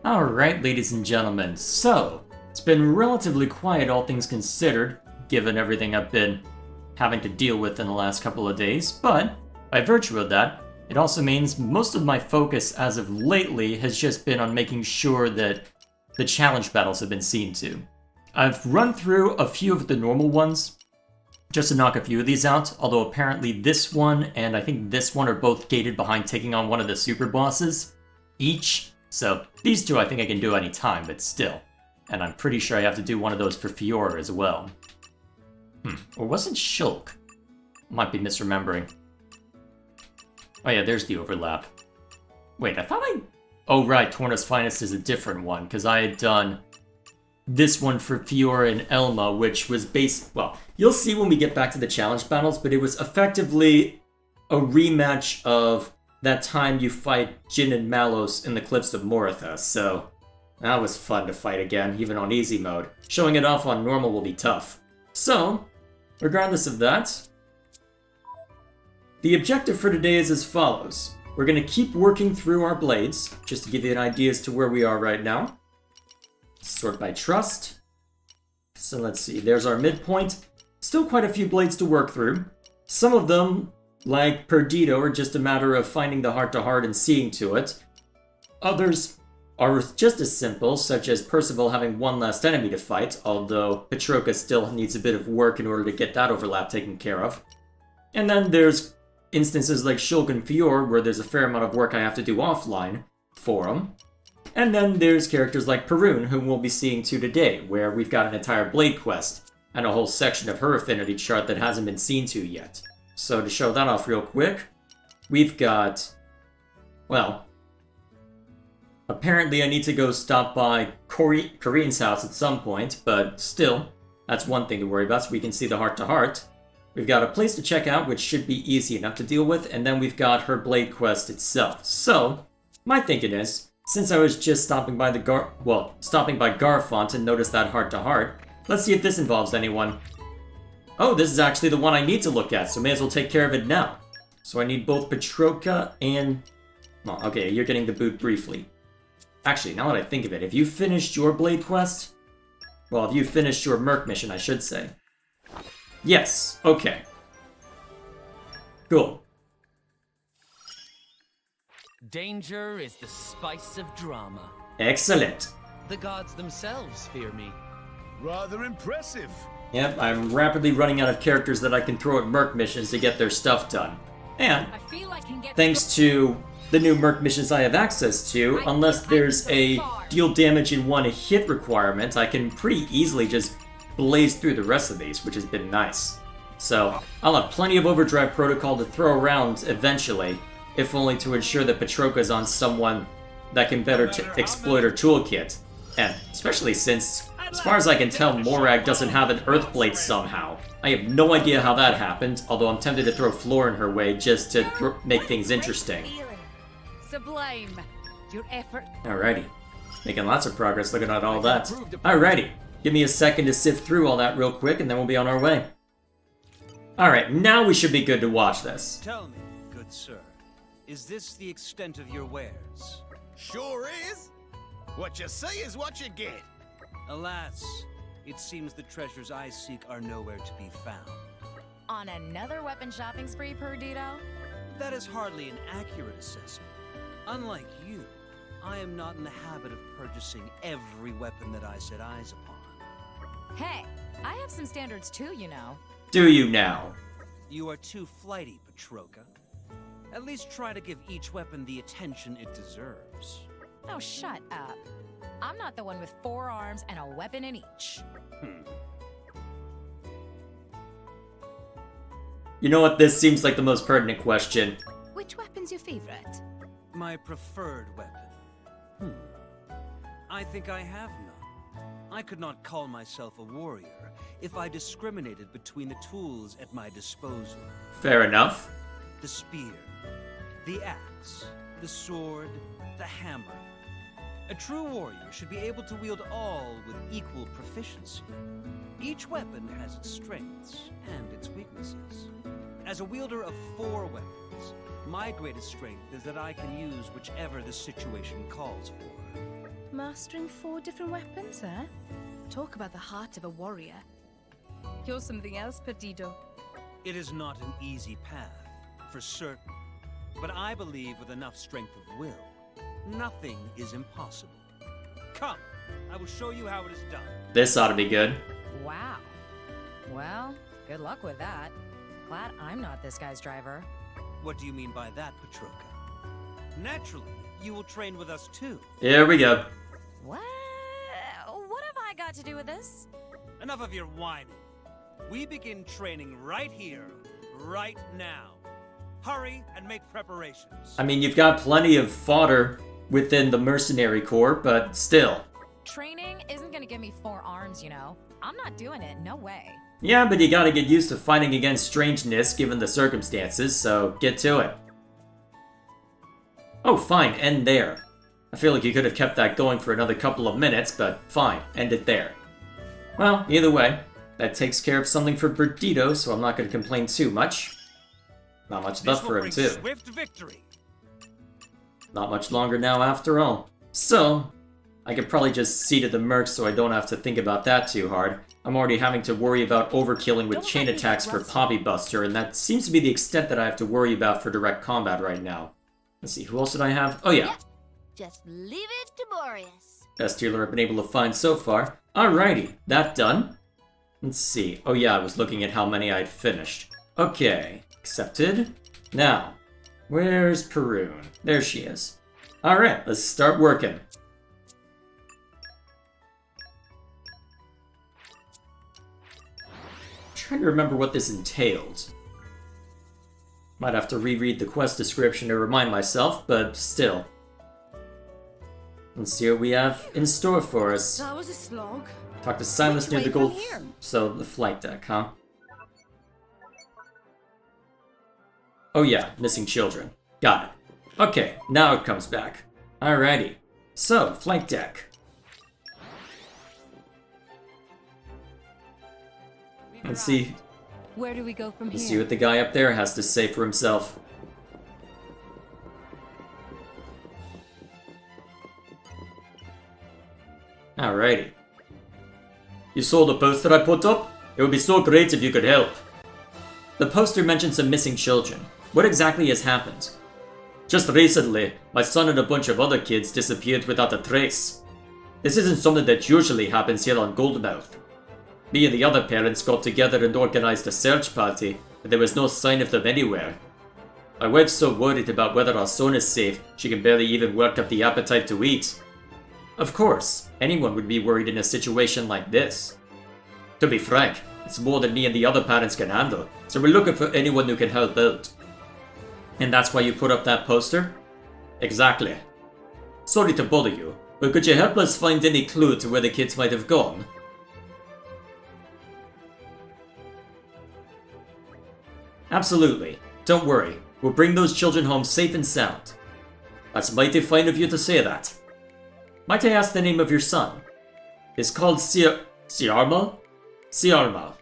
Alright, ladies and gentlemen, so it's been relatively quiet, all things considered, given everything I've been having to deal with in the last couple of days, but by virtue of that, it also means most of my focus as of lately has just been on making sure that the challenge battles have been seen to. I've run through a few of the normal ones, just to knock a few of these out, although apparently this one and I think this one are both gated behind taking on one of the super bosses each. So these two I think I can do any time, but still. And I'm pretty sure I have to do one of those for Fiora as well. Or wasn't Shulk? Might be misremembering. Oh yeah, there's the overlap. Wait, I thought oh right, Torna's Finest is a different one, because I had done this one for Fiora and Elma, which was well, you'll see when we get back to the challenge battles, but it was effectively a rematch of that time you fight Jin and Malos in the Cliffs of Moratha, so that was fun to fight again, even on easy mode. Showing it off on normal will be tough. So, regardless of that, the objective for today is as follows. We're going to keep working through our blades, just to give you an idea as to where we are right now. Sort by trust. So let's see, there's our midpoint. Still quite a few blades to work through. Some of them, like Perdido, are just a matter of finding the heart-to-heart and seeing to it. Others are just as simple, such as Percival having one last enemy to fight, although Petroka still needs a bit of work in order to get that overlap taken care of. And then there's instances like Shulk and Fior, where there's a fair amount of work I have to do offline for them. And then there's characters like Perun, whom we'll be seeing to today, where we've got an entire Blade quest, and a whole section of her affinity chart that hasn't been seen to yet. So to show that off real quick, we've got, well, apparently I need to go stop by Corinne's house at some point, but still, that's one thing to worry about, so we can see the heart-to-heart. We've got a place to check out, which should be easy enough to deal with, and then we've got her Blade quest itself. So, my thinking is, since I was just stopping by Garfont and noticed that heart-to-heart, let's see if this involves anyone. Oh, this is actually the one I need to look at, so may as well take care of it now. So I need both Petroka and... Well, okay, you're getting the boot briefly. Actually, now that I think of it, have you finished your Blade quest? Well, have you finished your Merc mission, I should say. Yes, okay. Cool. Danger is the spice of drama. Excellent. The gods themselves fear me. Rather impressive. Yep, I'm rapidly running out of characters that I can throw at Merc missions to get their stuff done. And, thanks to the new Merc missions I have access to, unless there's a deal damage in one hit requirement, I can pretty easily just blaze through the rest of these, which has been nice. So, I'll have plenty of Overdrive Protocol to throw around eventually, if only to ensure that Petroka's on someone that can better exploit her toolkit. And especially since, as far as I can tell, Morag doesn't have an Earthblade somehow. I have no idea how that happened, although I'm tempted to throw Floor in her way just to make things interesting. Sublime. Your effort. Alrighty. Making lots of progress looking at all that. Alrighty. Give me a second to sift through all that real quick, and then we'll be on our way. Alright, now we should be good to watch this. Tell me, good sir, is this the extent of your wares? Sure is. What you see is what you get. Alas, it seems the treasures I seek are nowhere to be found. On another weapon shopping spree, Perdido? That is hardly an accurate assessment. Unlike you, I am not in the habit of purchasing every weapon that I set eyes upon. Hey, I have some standards too, you know. Do you now? You are too flighty, Petroka. At least try to give each weapon the attention it deserves. Oh, shut up. I'm not the one with 4 arms and a weapon in each. You know what? This seems like the most pertinent question. Which weapon's your favorite? My preferred weapon. I think I have none. I could not call myself a warrior if I discriminated between the tools at my disposal. Fair enough. The spear, the axe, the sword, the hammer. A true warrior should be able to wield all with equal proficiency. Each weapon has its strengths and its weaknesses. As a wielder of 4 weapons, my greatest strength is that I can use whichever the situation calls for. Mastering 4 different weapons, eh? Talk about the heart of a warrior. You're something else, Perdido. It is not an easy path, for certain. But I believe with enough strength of will, nothing is impossible. Come, I will show you how it is done. This ought to be good. Wow. Well, good luck with that. Glad I'm not this guy's driver. What do you mean by that, Petroka? Naturally, you will train with us too. Here we go. What? What have I got to do with this? Enough of your whining. We begin training right here, right now. Hurry and make preparations. I mean, you've got plenty of fodder within the mercenary corps, but still. Training isn't gonna give me 4 arms, you know. I'm not doing it, no way. Yeah, but you gotta get used to fighting against strangeness given the circumstances, so get to it. Oh, fine, end there. I feel like you could have kept that going for another couple of minutes, but fine, end it there. Well, either way, that takes care of something for Perdido, so I'm not gonna complain too much. Not much left for him, too. Swift victory. Not much longer now, after all. So, I could probably just see to the mercs so I don't have to think about that too hard. I'm already having to worry about overkilling with chain attacks for Poppy Buster, and that seems to be the extent that I have to worry about for direct combat right now. Let's see, who else did I have? Oh yeah. Yep. Just leave it to Boreas. Best healer I've been able to find so far. Alrighty, that done. Let's see. Oh yeah, I was looking at how many I'd finished. Okay, accepted. Now, where's Perun? There she is. Alright, let's start working. Trying to remember what this entailed. Might have to reread the quest description to remind myself, but still. Let's see what we have in store for us. That was a slog. Talk to Silas near Which the way gold... from here? So, the flight deck, huh? Oh yeah, missing children. Got it. Okay, now it comes back. Alrighty. So, flight deck. Let's see. Where do we go from Let's see here? what the guy up there has to say for himself. Alrighty. You saw the poster I put up? It would be so great if you could help. The poster mentions some missing children. What exactly has happened? Just recently, my son and a bunch of other kids disappeared without a trace. This isn't something that usually happens here on Goldmouth. Me and the other parents got together and organized a search party, but there was no sign of them anywhere. My wife's so worried about whether our son is safe, she can barely even work up the appetite to eat. Of course, anyone would be worried in a situation like this. To be frank, it's more than me and the other parents can handle, so we're looking for anyone who can help out. And that's why you put up that poster? Exactly. Sorry to bother you, but could you help us find any clue to where the kids might have gone? Absolutely. Don't worry. We'll bring those children home safe and sound. That's mighty fine of you to say that. Might I ask the name of your son? He's called Siarma? Siarma.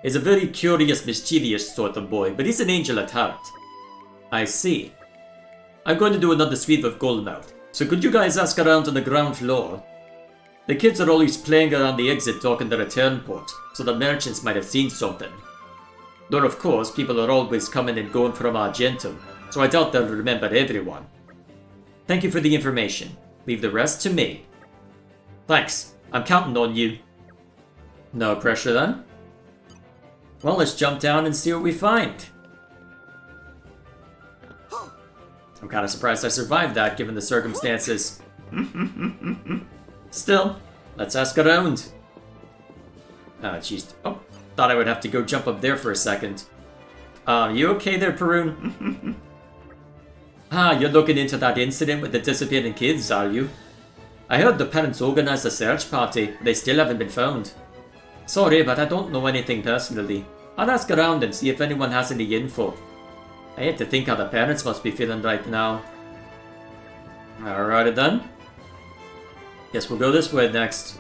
He's a very curious, mischievous sort of boy, but he's an angel at heart. I see. I'm going to do another sweep of Goldmouth, so could you guys ask around on the ground floor? The kids are always playing around the exit docking the return port, so the merchants might have seen something. Though of course, people are always coming and going from Argentum, so I doubt they'll remember everyone. Thank you for the information. Leave the rest to me. Thanks. I'm counting on you. No pressure then. Well, let's jump down and see what we find. I'm kind of surprised I survived that, given the circumstances. Still, let's ask around. Oh, jeez. Oh, thought I would have to go jump up there for a second. You okay there, Perun? You're looking into that incident with the disappearing kids, are you? I heard the parents organized a search party. They still haven't been found. Sorry, but I don't know anything personally. I'll ask around and see if anyone has any info. I hate to think how the parents must be feeling right now. Alrighty then. Guess we'll go this way next.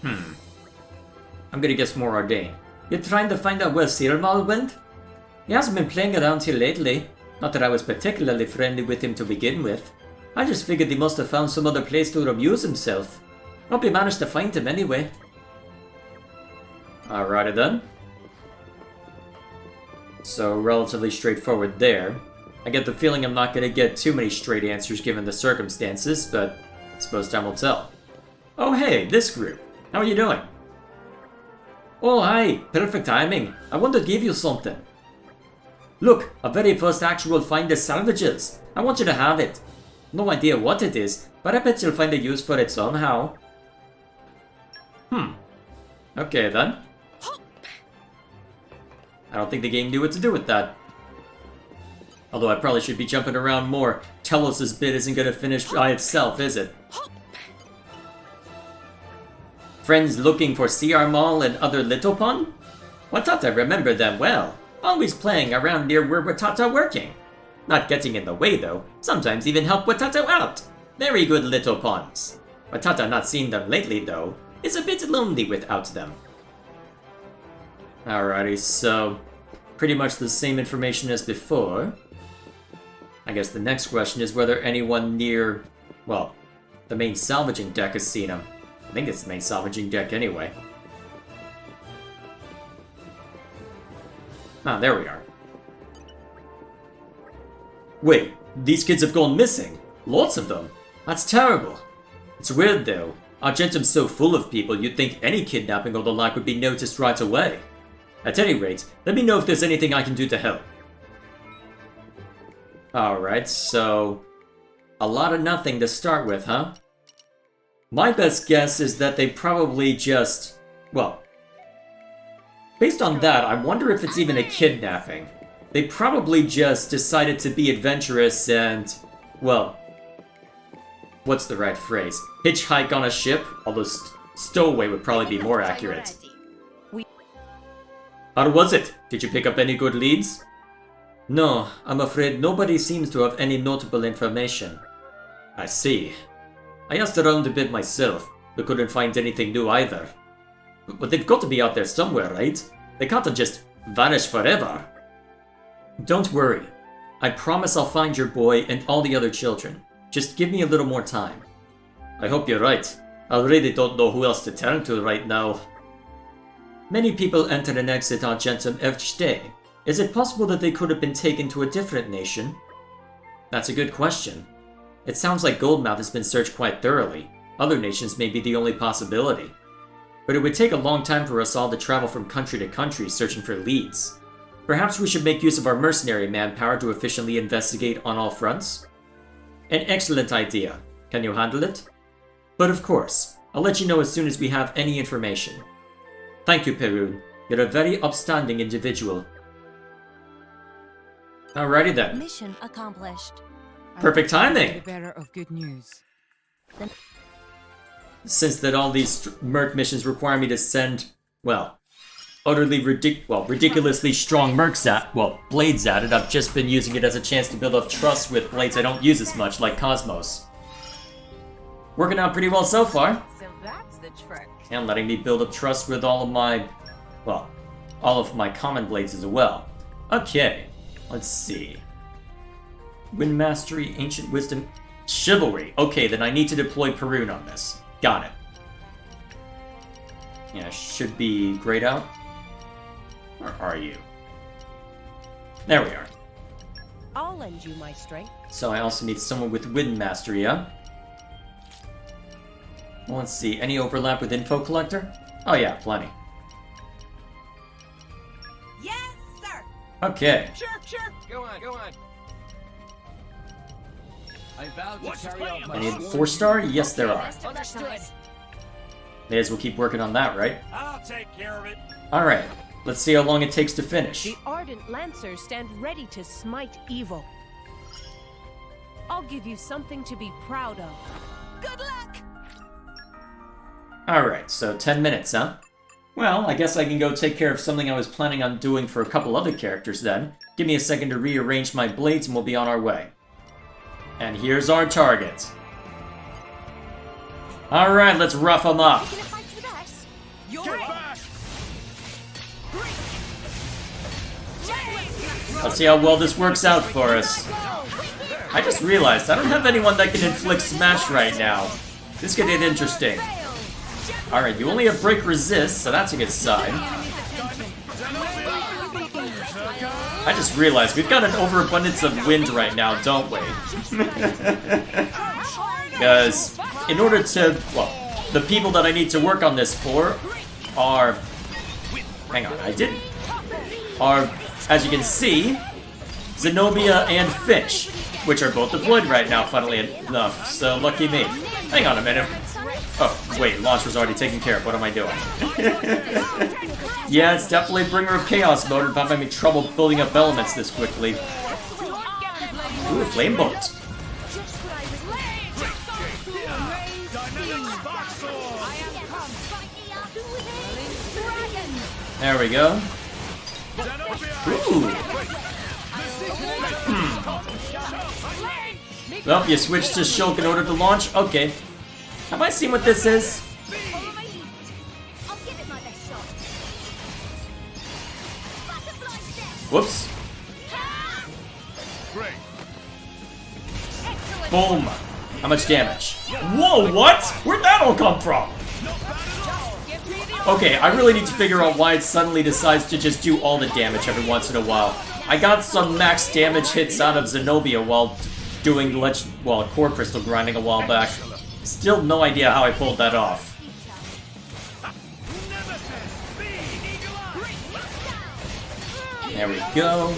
I'm gonna guess more Ardain. You're trying to find out where Sirmal went? He hasn't been playing around here lately. Not that I was particularly friendly with him to begin with. I just figured he must have found some other place to amuse himself. Hope he managed to find him anyway. Alrighty then. So, relatively straightforward there. I get the feeling I'm not going to get too many straight answers given the circumstances, but I suppose time will tell. Oh hey, this group. How are you doing? Oh hi, perfect timing. I wanted to give you something. Look, our very first actual find of salvages. I want you to have it. No idea what it is, but I bet you'll find a use for it somehow. Okay then. I don't think the game knew what to do with that. Although I probably should be jumping around more. Telos' bit isn't gonna finish by itself, is it? Friends looking for CR Mall and other little pun? Watata remember them well. Always playing around near where Watata working. Not getting in the way though. Sometimes even help Watata out. Very good little puns. Watata not seen them lately though. Is a bit lonely without them. Alrighty, so pretty much the same information as before. I guess the next question is whether anyone near, well, the main salvaging deck has seen him. I think it's the main salvaging deck anyway. Ah, there we are. Wait, these kids have gone missing? Lots of them? That's terrible. It's weird though. Argentum's so full of people you'd think any kidnapping or the like would be noticed right away. At any rate, let me know if there's anything I can do to help. Alright, so a lot of nothing to start with, huh? My best guess is that they probably just, well, based on that, I wonder if it's even a kidnapping. They probably just decided to be adventurous and, well, what's the right phrase? Hitchhike on a ship? Although stowaway would probably be more accurate. How was it? Did you pick up any good leads? No, I'm afraid nobody seems to have any notable information. I see. I asked around a bit myself, but couldn't find anything new either. But they've got to be out there somewhere, right? They can't have just vanished forever. Don't worry. I promise I'll find your boy and all the other children. Just give me a little more time. I hope you're right. I really don't know who else to turn to right now. Many people enter and exit Argentum each day. Is it possible that they could have been taken to a different nation? That's a good question. It sounds like Goldmouth has been searched quite thoroughly. Other nations may be the only possibility. But it would take a long time for us all to travel from country to country searching for leads. Perhaps we should make use of our mercenary manpower to efficiently investigate on all fronts? An excellent idea. Can you handle it? But of course, I'll let you know as soon as we have any information. Thank you, Perun. You're a very upstanding individual. Alrighty then. Mission accomplished. Perfect timing! The bearer of good news. Since that all these merc missions require me to send, well, utterly ridiculously strong mercs at, well, blades at it, I've just been using it as a chance to build up trust with blades I don't use as much, like Cosmos. Working out pretty well so far. So that's the trick. And letting me build up trust with all of my, well, all of my common blades as well. Okay, let's see. Wind Mastery, Ancient Wisdom, Chivalry. Okay, then I need to deploy Perun on this. Got it. Yeah, should be grayed out. Or are you? There we are. I'll lend you my strength. So I also need someone with Wind Mastery, yeah? Well, let's see, any overlap with Info Collector? Oh yeah, plenty. Yes, sir. Okay. Sure. Go on. I vow to carry out my I need sworn 4-star? Yes, there are. Understood. May as well keep working on that, right? I'll take care of it. Alright, let's see how long it takes to finish. The ardent lancers stand ready to smite evil. I'll give you something to be proud of. Good luck! Alright, so 10 minutes, huh? Well, I guess I can go take care of something I was planning on doing for a couple other characters then. Give me a second to rearrange my blades and we'll be on our way. And here's our target. Alright, let's rough them up. You gonna fight to the best? Get back! Let's see how well this works out for us. I just realized I don't have anyone that can inflict smash right now. This could get interesting. Alright, you only have break resist, so that's a good sign. I just realized we've got an overabundance of wind right now, don't we? Because in order to, well, the people that I need to work on this for are, hang on, I didn't, are, as you can see, Zenobia and Finch, which are both deployed right now, funnily enough, so lucky me. Hang on a minute. Oh, wait, launch was already taken care of. What am I doing? Yeah, it's definitely Bringer of Chaos mode if I'm having trouble building up elements this quickly. Ooh, Flame Bolt. There we go. Ooh. Well, you switched to Shulk in order to launch? Okay. Have I seen what this is? Whoops. Boom. How much damage? Whoa, what? Where'd that all come from? Okay, I really need to figure out why it suddenly decides to just do all the damage every once in a while. I got some max damage hits out of Zenobia while doing core crystal grinding a while back. Still no idea how I pulled that off. There we go.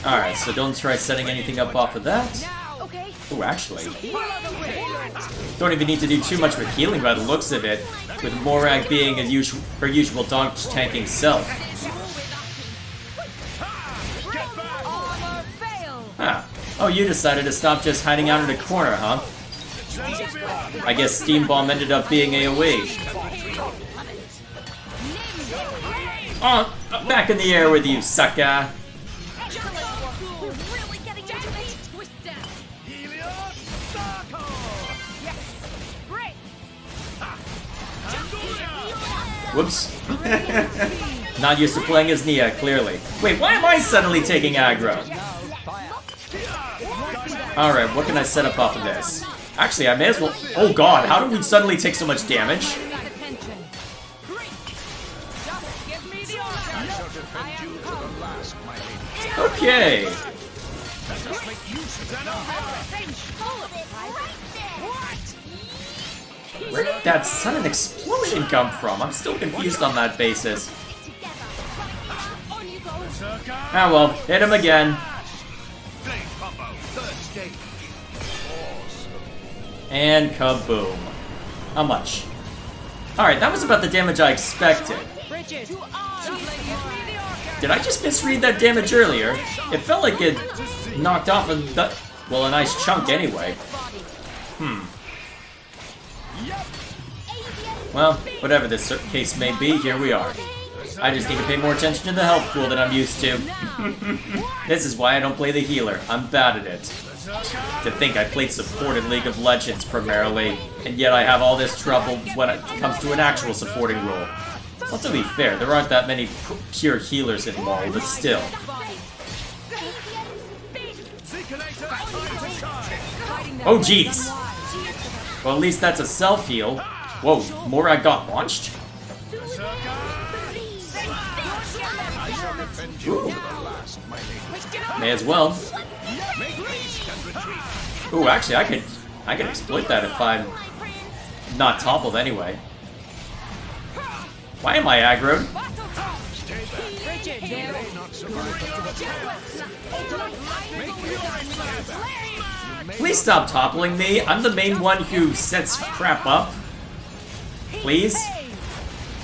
Alright, so don't try setting anything up off of that. Oh, actually. Don't even need to do too much with healing by the looks of it, with Morag being her usual dodge tanking self. Huh. Oh, you decided to stop just hiding out in a corner, huh? I guess Steam Bomb ended up being AoE. Oh, back in the air with you, sucker! Whoops. Not used to playing as Nia, clearly. Wait, why am I suddenly taking aggro? Alright, what can I set up off of this? Actually, I may as well... Oh god, how did we suddenly take so much damage? Okay. Where did that sudden explosion come from? I'm still confused on that basis. Ah well, hit him again. And kaboom. How much? Alright, that was about the damage I expected. Did I just misread that damage earlier? It felt like it knocked off a nice chunk anyway. Well, whatever this case may be, here we are. I just need to pay more attention to the health pool than I'm used to. This is why I don't play the healer. I'm bad at it. To think I played support in League of Legends primarily, and yet I have all this trouble when it comes to an actual supporting role. Well, to be fair, there aren't that many pure healers in LoL, but still. Oh jeez! Well, at least that's a self-heal. Whoa, Morag got launched? Ooh. May as well. Ooh, actually, I can exploit that if I'm not toppled anyway. Why am I aggroed? Please stop toppling me. I'm the main one who sets crap up. Please?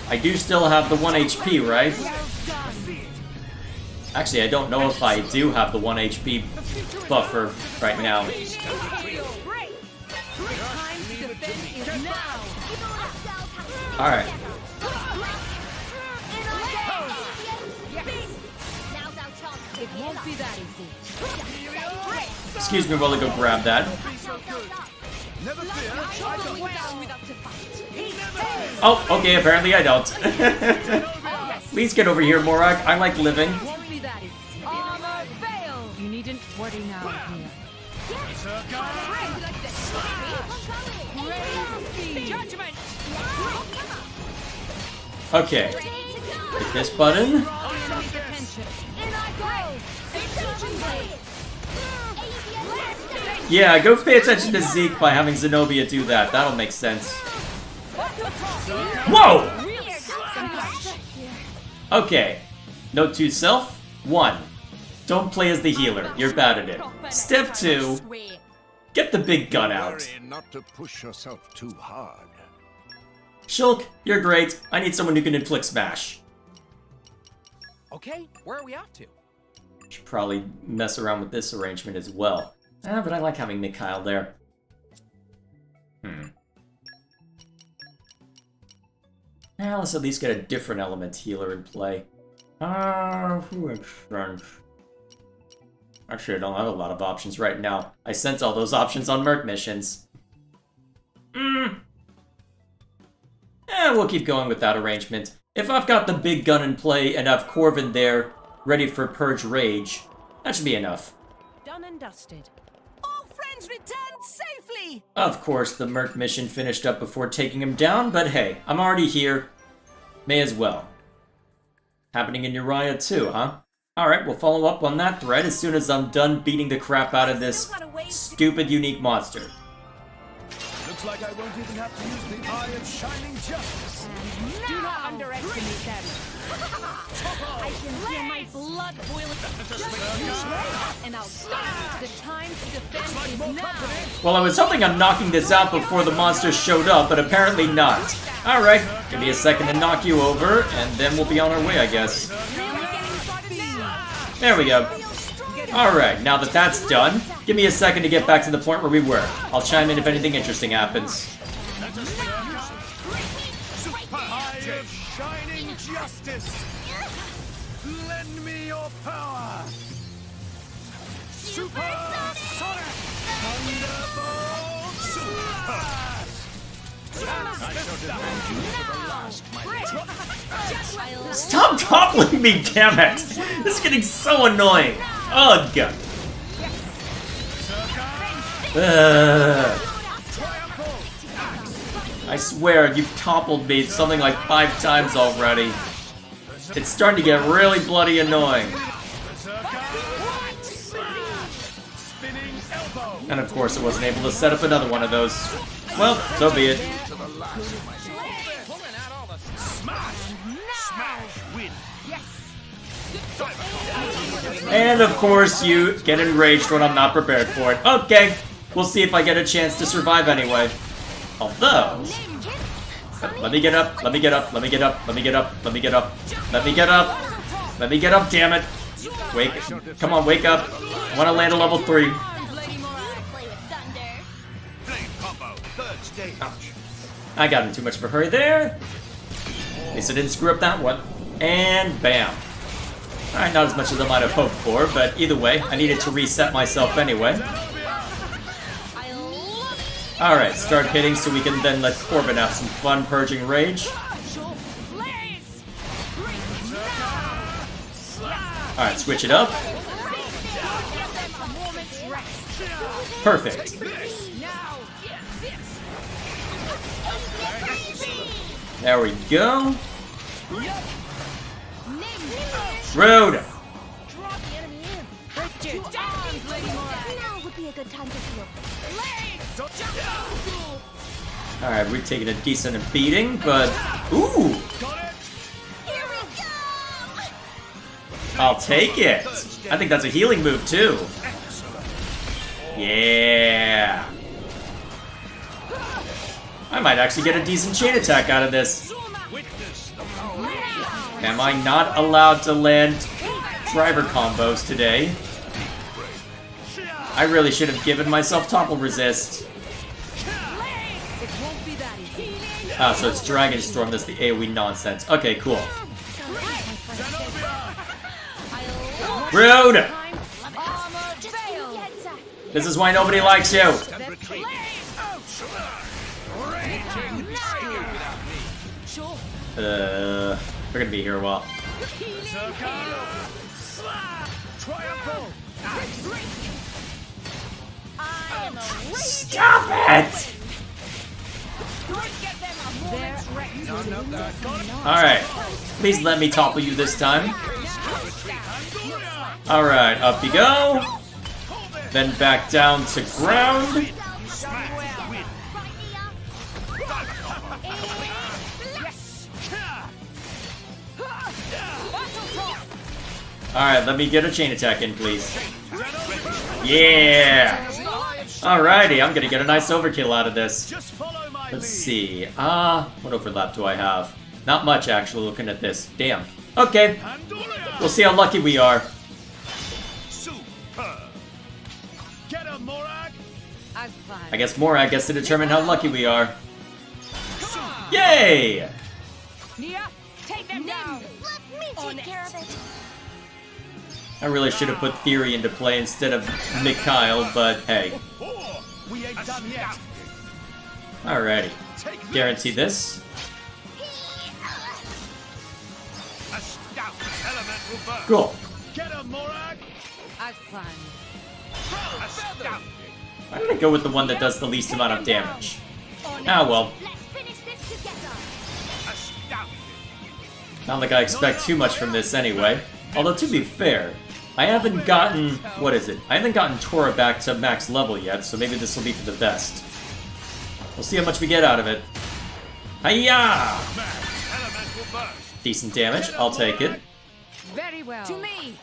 I do still have the 1 HP, right? Actually, I don't know if I do have the 1 HP buffer right now. Alright. Excuse me while I go grab that. Oh, okay, apparently I don't. Please get over here, Morak. I like living. Won't be that easy. Armor fail. You needn't worry now, Mia. Judgment. Okay. Hit this button. Yeah, go pay attention to Zeke by having Zenobia do that. That'll make sense. Whoa! Okay. Note to self. 1. Don't play as the healer. You're bad at it. Step 2. Get the big gun out. Worry not to push yourself too hard. Shulk, you're great. I need someone who can inflict smash. Okay, where are we off to? Should probably mess around with this arrangement as well. But I like having Mikhail there. Let's at least get a different element healer in play. Who is strength? Actually, I don't have a lot of options right now. I sent all those options on Merc missions. We'll keep going with that arrangement. If I've got the big gun in play and have Corvin there, ready for Purge Rage, that should be enough. Done and dusted. All friends returned safely! Of course, the Merc mission finished up before taking him down, but hey, I'm already here. May as well. Happening in Uriah too, huh? Alright, we'll follow up on that thread as soon as I'm done beating the crap out of this stupid unique monster. Looks like I won't even have to use the Eye of Shining Justice. Do not underestimate them. I can feel my blood boiling. And I'll stop. The time to defend is now. Well, I was hoping on knocking this out before the monster showed up, but apparently not. Alright, give me a second to knock you over, and then we'll be on our way, I guess. There we go. Alright, now that that's done, give me a second to get back to the point where we were. I'll chime in if anything interesting happens. Eye of Shining Justice. Lend me your power. Super Sonic. Thunderbolt Super. I shall defend you to the last, my lord. Stop toppling me, damn it! This is getting so annoying. Ugh. I swear, you've toppled me something like 5 times already. It's starting to get really bloody annoying. And of course, I wasn't able to set up another one of those. Well, so be it. And of course, you get enraged when I'm not prepared for it. Okay, we'll see if I get a chance to survive anyway. Although, let me get up, let me get up, let me get up, let me get up, let me get up, let me get up, let me get up, damn it. Wake, come on, wake up. I want to land a level 3. Ouch. I got in too much of a hurry there. At least I didn't screw up that one. And bam. Alright, not as much as I might have hoped for, but either way, I needed to reset myself anyway. Alright, start hitting so we can then let Corbin have some fun purging rage. Alright, switch it up. Perfect. There we go. Rude! Now would be a good time to heal. Alright, we're taking a decent beating, but... Ooh! Here we go! I'll take it! I think that's a healing move, too. Yeah! I might actually get a decent chain attack out of this. Am I not allowed to land driver combos today? I really should have given myself topple resist. Ah, so it's Dragon Storm that's the AoE nonsense. Okay, cool. Rude! This is why nobody likes you! We're gonna be here a while. Triumphal! I am a Stop it! Alright. Please let me topple you this time. Alright, up you go. Then back down to ground. Alright, let me get a chain attack in, please. Yeah! Alrighty, I'm gonna get a nice overkill out of this. Let's see. What overlap do I have? Not much, actually, looking at this. Damn. Okay. We'll see how lucky we are. Get him, Morag! I guess Morag gets to determine how lucky we are. Yay! Nia, take them down. Let me take care of it. I really should have put Theory into play instead of Mikhail, but hey. We ain't done yet. Alrighty. Guarantee this. Cool. Get him, Morag! As planned. I'm gonna go with the one that does the least amount of damage. Ah well. Let's finish this together. Not like I expect too much from this anyway. Although to be fair, I haven't gotten... what is it? I haven't gotten Tora back to max level yet, so maybe this will be for the best. We'll see how much we get out of it. Hiya! Decent damage, I'll take it. Very well. To me.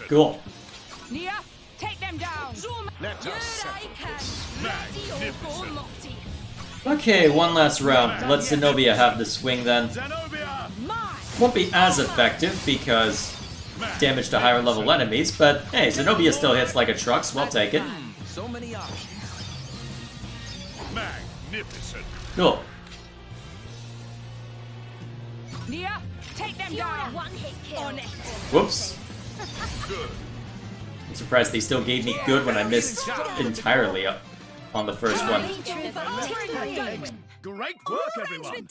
Cool. Nia, take them down. Let us settle this. Okay, one last round. Let Zenobia have the swing then. Zenobia! Won't be as effective because damage to higher level enemies, but hey, Zenobia still hits like a truck, so I'll take it. So many options. Magnificent. Cool. Nia, take them down. One hit kill. On it. Whoops. Good. I'm surprised they still gave me good when I missed entirely on the first one. Great work, everyone.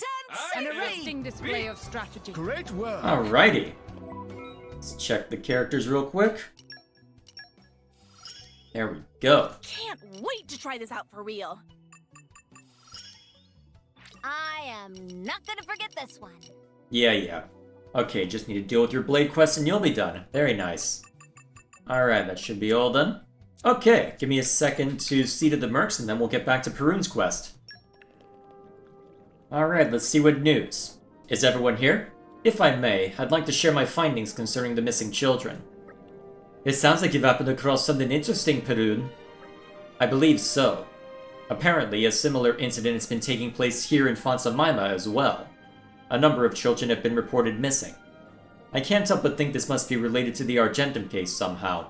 An arresting display of strategy. Great work. Alrighty. Let's check the characters real quick. There we go. Can't wait to try this out for real. I am not gonna forget this one. Yeah. Okay, just need to deal with your blade quest and you'll be done. Very nice. Alright, that should be all done. Okay, give me a second to see to the mercs and then we'll get back to Perun's quest. Alright, let's see what news. Is everyone here? If I may, I'd like to share my findings concerning the missing children. It sounds like you've happened across something interesting, Perun. I believe so. Apparently, a similar incident has been taking place here in Fonsa as well. A number of children have been reported missing. I can't help but think this must be related to the Argentum case somehow.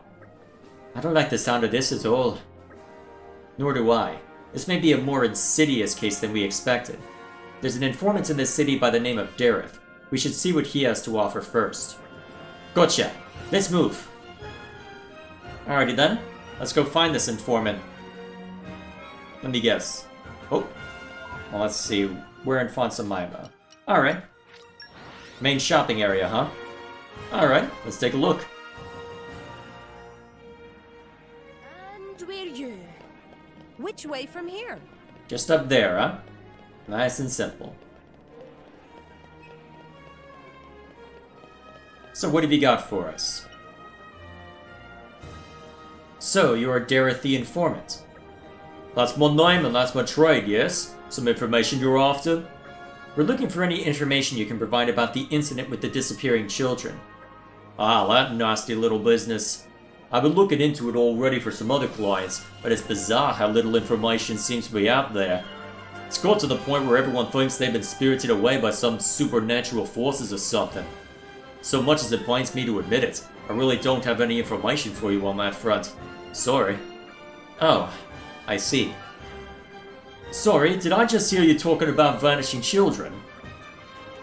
I don't like the sound of this at all. Nor do I. This may be a more insidious case than we expected. There's an informant in this city by the name of Dareth. We should see what he has to offer first. Gotcha! Let's move! Alrighty then. Let's go find this informant. Let me guess. Oh. Well, let's see. We're in Fonsa. Alright. Main shopping area, huh? Alright, let's take a look. And we're you. Which way from here? Just up there, huh? Nice and simple. So what have you got for us? So, you're Dareth the Informant. That's my name and that's my trade, yes? Some information you're after? We're looking for any information you can provide about the incident with the disappearing children. Ah, that nasty little business. I've been looking into it already for some other clients, but it's bizarre how little information seems to be out there. It's got to the point where everyone thinks they've been spirited away by some supernatural forces or something. So much as it pains me to admit it, I really don't have any information for you on that front. Sorry. Oh, I see. Sorry, did I just hear you talking about vanishing children?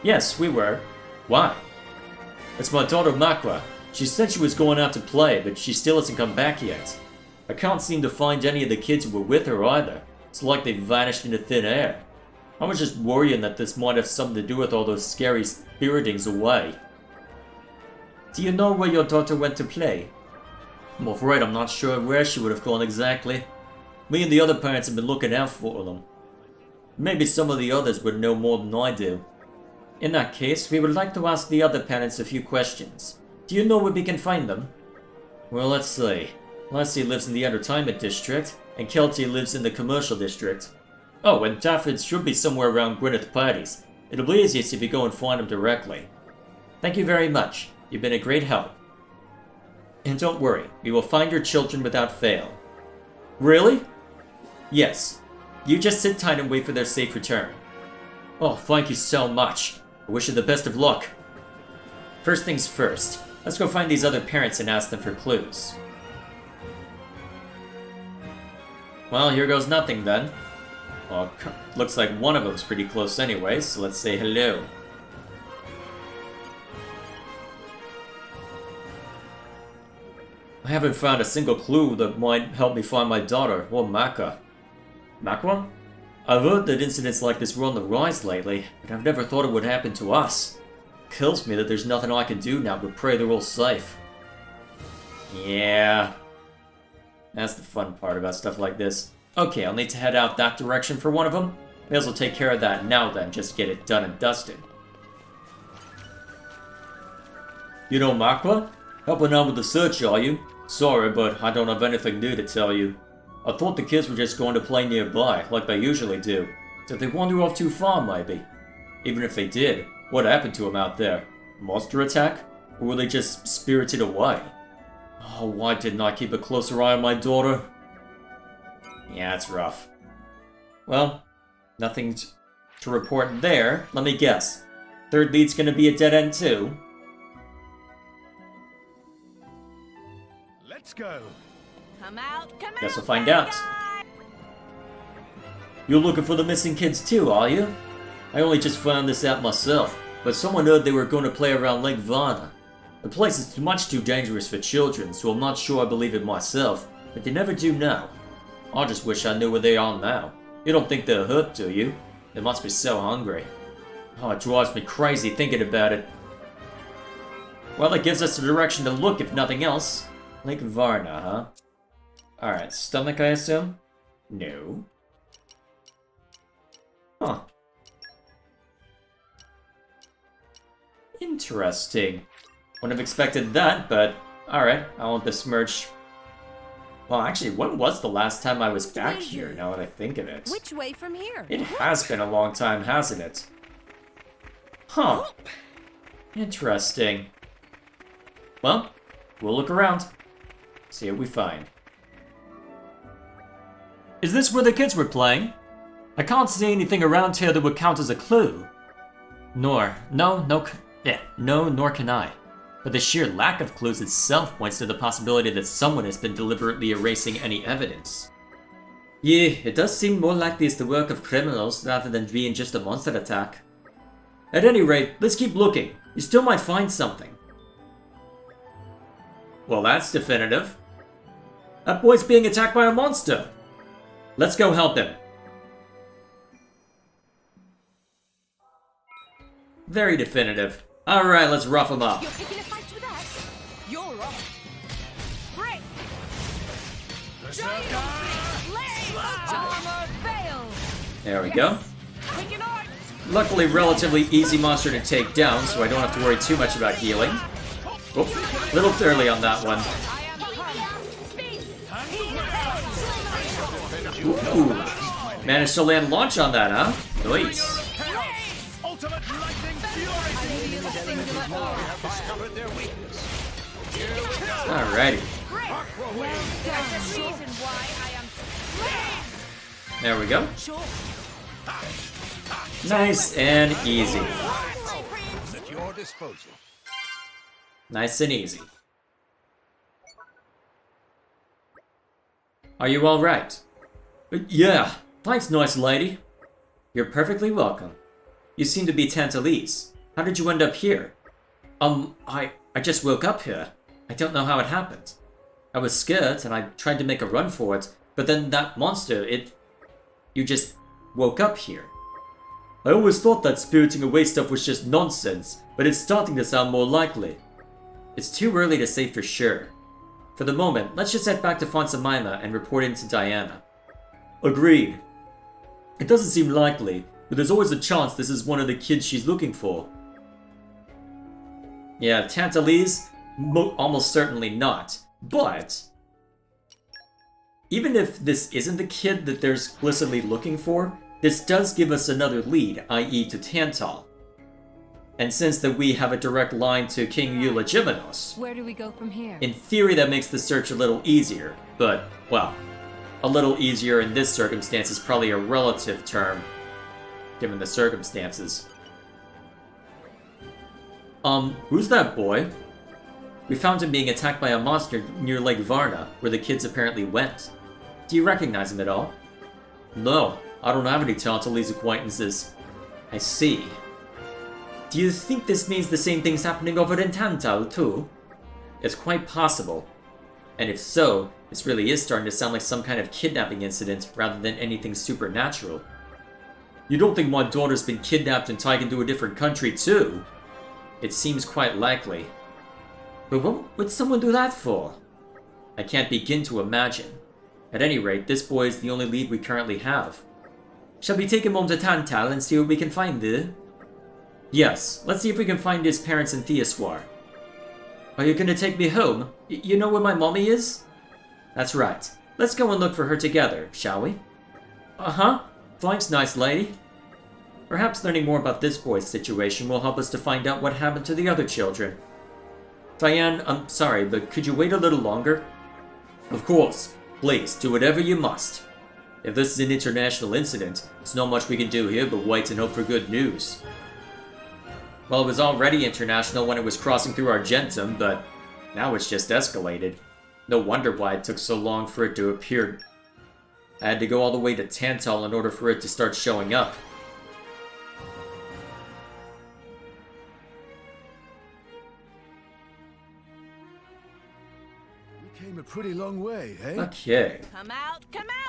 Yes, we were. Why? It's my daughter Makwa. She said she was going out to play, but she still hasn't come back yet. I can't seem to find any of the kids who were with her either. It's like they vanished into thin air. I was just worrying that this might have something to do with all those scary spiritings away. Do you know where your daughter went to play? I'm afraid I'm not sure where she would have gone exactly. Me and the other parents have been looking out for them. Maybe some of the others would know more than I do. In that case, we would like to ask the other parents a few questions. Do you know where we can find them? Well, let's see. Lassie lives in the entertainment district, and Kelty lives in the commercial district. Oh, and Daffod's should be somewhere around Gwyneth Parties. It'll be easiest if you go and find them directly. Thank you very much. You've been a great help. And don't worry, we will find your children without fail. Really? Yes. You just sit tight and wait for their safe return. Oh, thank you so much. I wish you the best of luck. First things first, let's go find these other parents and ask them for clues. Well, here goes nothing then. Well, looks like one of them's pretty close anyway, so let's say hello. I haven't found a single clue that might help me find my daughter, or Maka. Makwa? I've heard that incidents like this were on the rise lately, but I've never thought it would happen to us. Kills me that there's nothing I can do now but pray they're all safe. Yeah. That's the fun part about stuff like this. Okay, I'll need to head out that direction for one of them. May as well take care of that now then, just get it done and dusted. You know Makwa? Helping out with the search, are you? Sorry, but I don't have anything new to tell you. I thought the kids were just going to play nearby, like they usually do. Did they wander off too far, maybe? Even if they did, what happened to them out there? Monster attack? Or were they just spirited away? Oh, why didn't I keep a closer eye on my daughter? Yeah, it's rough. Well, nothing to report there. Let me guess. Third lead's gonna be a dead end too. Let's go. Come out, come out. Guess we'll find out. You're looking for the missing kids too, are you? I only just found this out myself, but someone heard they were going to play around Lake Varna. The place is much too dangerous for children, so I'm not sure I believe it myself, but they never do know. I just wish I knew where they are now. You don't think they're hurt, do you? They must be so hungry. Oh, it drives me crazy thinking about it. Well, it gives us a direction to look, if nothing else. Lake Varna, huh? Alright, stomach, I assume? No. Huh. Interesting. Wouldn't have expected that, but alright, I won't besmirch. Well, actually, when was the last time I was back here, now that I think of it? Which way from here? It has been a long time, hasn't it? Huh. Interesting. Well, we'll look around. See what we find. Is this where the kids were playing? I can't see anything around here that would count as a clue. Nor can I. But the sheer lack of clues itself points to the possibility that someone has been deliberately erasing any evidence. Yeah, it does seem more likely it's the work of criminals rather than being just a monster attack. At any rate, let's keep looking. You still might find something. Well, that's definitive. That boy's being attacked by a monster. Let's go help him. Very definitive. Alright, let's rough him up. You're picking a fight with us. You're off. Break. Armor failed. There we go. Quick art. Luckily, relatively easy monster to take down, so I don't have to worry too much about healing. Oh, little early on that one. Ooh. Managed to land launch on that, huh? Nice. Ultimate lightning fury. Alrighty. There we go. Nice and easy. At your disposal. Nice and easy. Are you alright? Yeah, thanks, nice lady. You're perfectly welcome. You seem to be Tantalese. How did you end up here? I just woke up here. I don't know how it happened. I was scared and I tried to make a run for it, but then that monster, you just woke up here. I always thought that spiriting away stuff was just nonsense, but it's starting to sound more likely. It's too early to say for sure. For the moment, let's just head back to Fonsamima and report in to Diana. Agreed. It doesn't seem likely, but there's always a chance this is one of the kids she's looking for. Yeah, Tantalese? Almost certainly not. But even if this isn't the kid that they're explicitly looking for, this does give us another lead, i.e. to Tantal. And since that we have a direct line to King Eulogimenos, Where do we go from here? in theory that makes the search a little easier, but, well, a little easier in this circumstance is probably a relative term, given the circumstances. Who's that boy? We found him being attacked by a monster near Lake Varna, where the kids apparently went. Do you recognize him at all? No, I don't have any Tantalese acquaintances. I see. Do you think this means the same thing's happening over in Tantal, too? It's quite possible. And if so, this really is starting to sound like some kind of kidnapping incident rather than anything supernatural. You don't think my daughter's been kidnapped and taken to a different country, too? It seems quite likely. But what would someone do that for? I can't begin to imagine. At any rate, this boy is the only lead we currently have. Shall we take him home to Tantal and see what we can find there? Yes, let's see if we can find his parents in Theoswar. Are you gonna take me home? You know where my mommy is? That's right. Let's go and look for her together, shall we? Uh-huh. Thanks, nice lady. Perhaps learning more about this boy's situation will help us to find out what happened to the other children. Diane, I'm sorry, but could you wait a little longer? Of course. Please, do whatever you must. If this is an international incident, there's not much we can do here but wait and hope for good news. Well, it was already international when it was crossing through Argentum, but now it's just escalated. No wonder why it took so long for it to appear. I had to go all the way to Tantal in order for it to start showing up. Came a pretty long way, eh? Okay. Come out,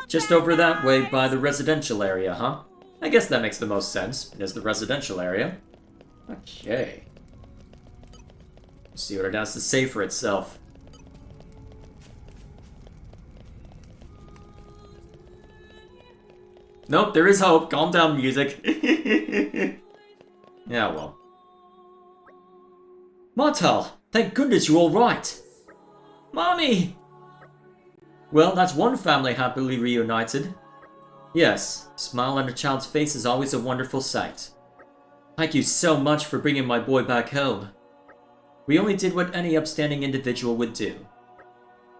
Just over that way by the residential area, huh? I guess that makes the most sense. It is the residential area. Okay. Let's see what it has to say for itself. Nope, there is hope. Calm down, music. Yeah, well. Martal, thank goodness you're alright. Mommy! Well, that's one family happily reunited. Yes, a smile on a child's face is always a wonderful sight. Thank you so much for bringing my boy back home. We only did what any upstanding individual would do.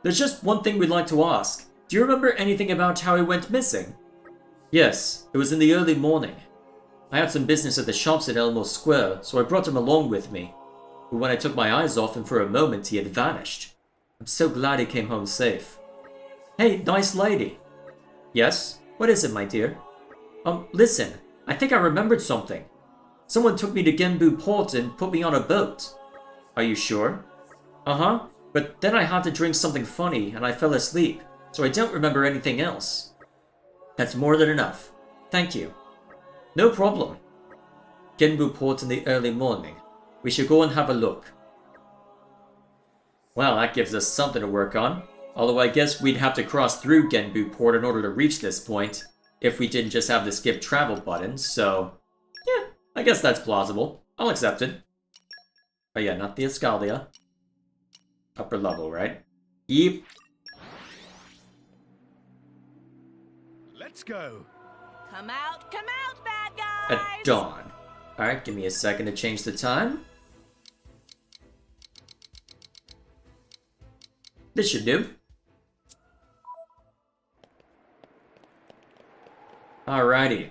There's just one thing we'd like to ask. Do you remember anything about how he went missing? Yes, it was in the early morning. I had some business at the shops at Elmo Square, so I brought him along with me. But when I took my eyes off him for a moment, he had vanished. I'm so glad he came home safe. Hey, nice lady. Yes? What is it, my dear? Listen, I think I remembered something. Someone took me to Genbu Port and put me on a boat. Are you sure? Uh-huh, but then I had to drink something funny and I fell asleep, so I don't remember anything else. That's more than enough. Thank you. No problem. Genbu Port in the early morning. We should go and have a look. Well, that gives us something to work on. Although I guess we'd have to cross through Genbu Port in order to reach this point, if we didn't just have the skip travel button, so... yeah, I guess that's plausible. I'll accept it. Oh yeah, not the Escalia. Upper level, right? Yep. Let's go. Come out, bad guys! At dawn. Alright, give me a second to change the time. This should do. Alrighty.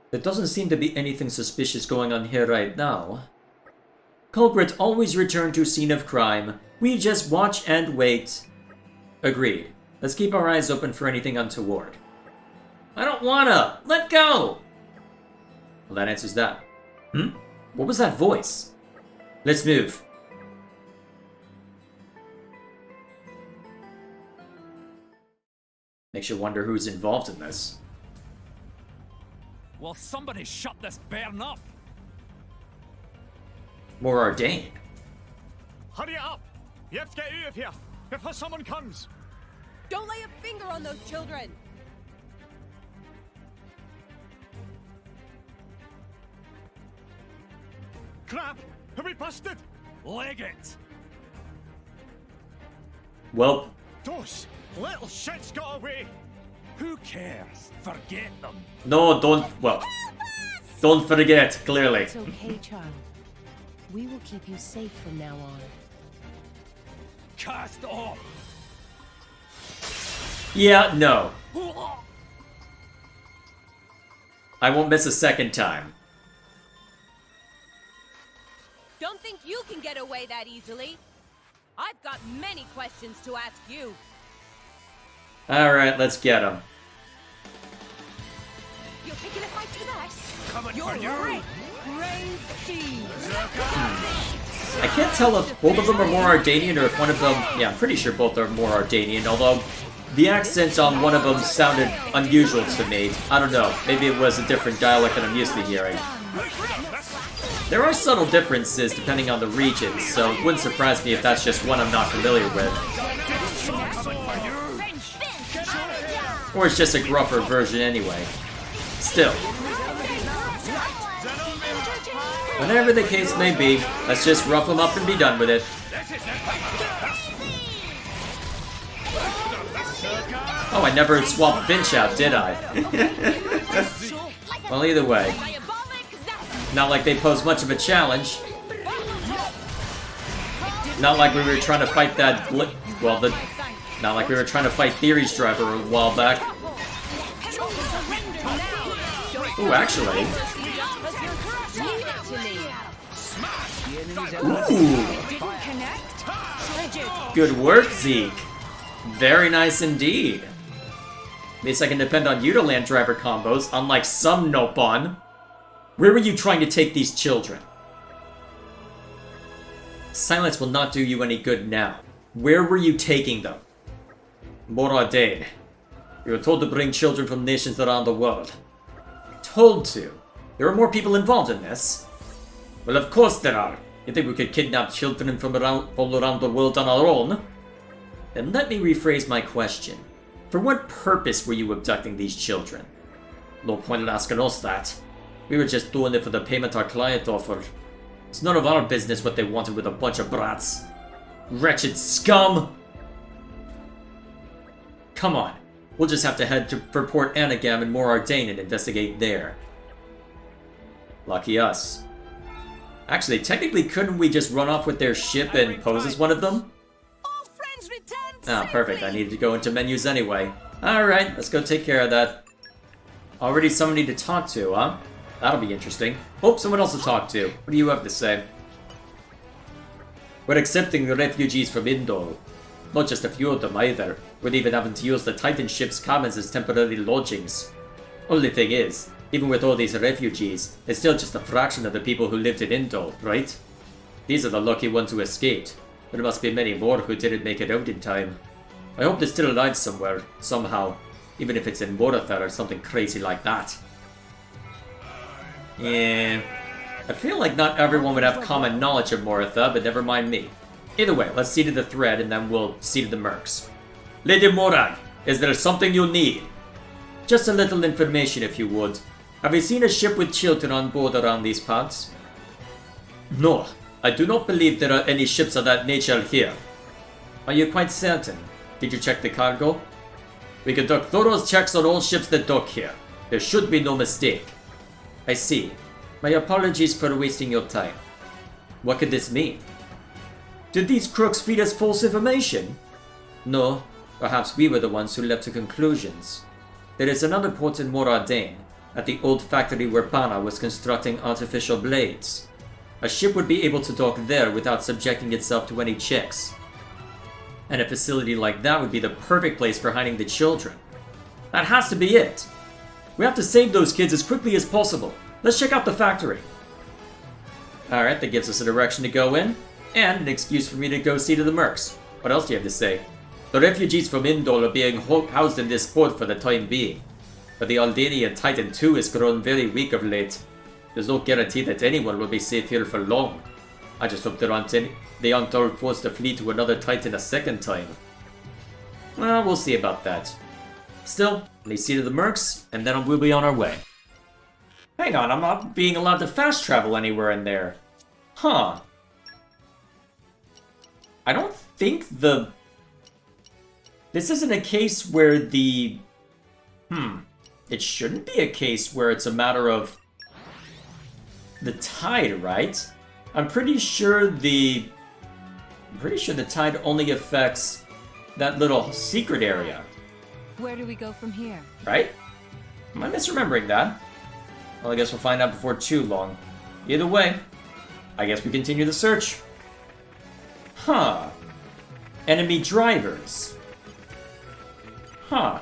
There doesn't seem to be anything suspicious going on here right now. Culprit always return to scene of crime. We just watch and wait. Agreed. Let's keep our eyes open for anything untoward. I don't wanna! Let go! Well, that answers that. What was that voice? Let's move. Makes you wonder who's involved in this. Will somebody shut this burn up? More ordained. Hurry it up! You have to get out of here before someone comes. Don't lay a finger on those children! Crap! Are we busted? Leg it! Well, Those little shits got away! Who cares? Forget them. no, don't forget, clearly. It's okay, child. We will keep you safe from now on. Cast off! Yeah, no. I won't miss a second time. Don't think you can get away that easily. I've got many questions to ask you. Alright, let's get him. You're taking a fight to that? Coming You're for you! right. Brave cheese. I can't tell if both of them are more Ardanian or if one of them... Yeah, I'm pretty sure both are more Ardanian, although the accent on one of them sounded unusual to me. I don't know, maybe it was a different dialect than I'm used to hearing. There are subtle differences depending on the region, so it wouldn't surprise me if that's just one I'm not familiar with. Or it's just a gruffer version anyway. Still. Whatever the case may be, let's just rough them up and be done with it. Oh, I never swapped Finch out, did I? Well, either way. Not like they pose much of a challenge. Not like we were trying to fight that not like we were trying to fight Theory's driver a while back. Ooh, actually. Ooh. Good work, Zeke. Very nice indeed. At least I can depend on you to land driver combos, unlike some Nopon. Where were you trying to take these children? Silence will not do you any good now. Where were you taking them? Moradin. You were told to bring children from nations around the world. Told to? There are more people involved in this. Well, of course there are. You think we could kidnap children from all around the world on our own? Then let me rephrase my question. For what purpose were you abducting these children? No point in asking us that. We were just doing it for the payment our client offered. It's none of our business what they wanted with a bunch of brats. Wretched scum! Come on. We'll just have to head for Port Anagam and Morardain and investigate there. Lucky us. Actually, technically, couldn't we just run off with their ship and pose as one of them? All friends return Ah, perfect. I needed to go into menus anyway. Alright, let's go take care of that. Already somebody to talk to, huh? That'll be interesting. Oh, someone else to talk to. What do you have to say? We're accepting the refugees from Indol. Not just a few of them either. We're even having to use the Titan ship's cabins as temporary lodgings. Only thing is, even with all these refugees, it's still just a fraction of the people who lived in Indol, right? These are the lucky ones who escaped. There must be many more who didn't make it out in time. I hope they're still alive somewhere, somehow. Even if it's in Moratha or something crazy like that. Yeah, I feel like not everyone would have common knowledge of Moratha, but never mind me. Either way, let's see to the thread and then we'll see to the mercs. Lady Morag, is there something you need? Just a little information if you would. Have you seen a ship with children on board around these parts? No, I do not believe there are any ships of that nature here. Are you quite certain? Did you check the cargo? We conduct thorough checks on all ships that dock here. There should be no mistake. I see. My apologies for wasting your time. What could this mean? Did these crooks feed us false information? No. Perhaps we were the ones who leapt to conclusions. There is another port in Morardain, at the old factory where Bana was constructing artificial blades. A ship would be able to dock there without subjecting itself to any checks. And a facility like that would be the perfect place for hiding the children. That has to be it. We have to save those kids as quickly as possible. Let's check out the factory. Alright, that gives us a direction to go in, and an excuse for me to go see to the mercs. What else do you have to say? The refugees from Indol are being housed in this port for the time being. but the Aldania Titan 2 has grown very weak of late. There's no guarantee that anyone will be safe here for long. I just hope they aren't all forced to flee to another Titan a second time. Well, we'll see about that. Still, they see to the mercs, and then we'll be on our way. Hang on, I'm not being allowed to fast travel anywhere in there. Huh. I don't think this isn't a case where the... It shouldn't be a case where it's a matter of the tide, right? I'm pretty sure the tide only affects that little secret area. Where do we go from here? Right? Am I misremembering that? Well, I guess we'll find out before too long. Either way, I guess we continue the search. Huh. Enemy drivers. Huh.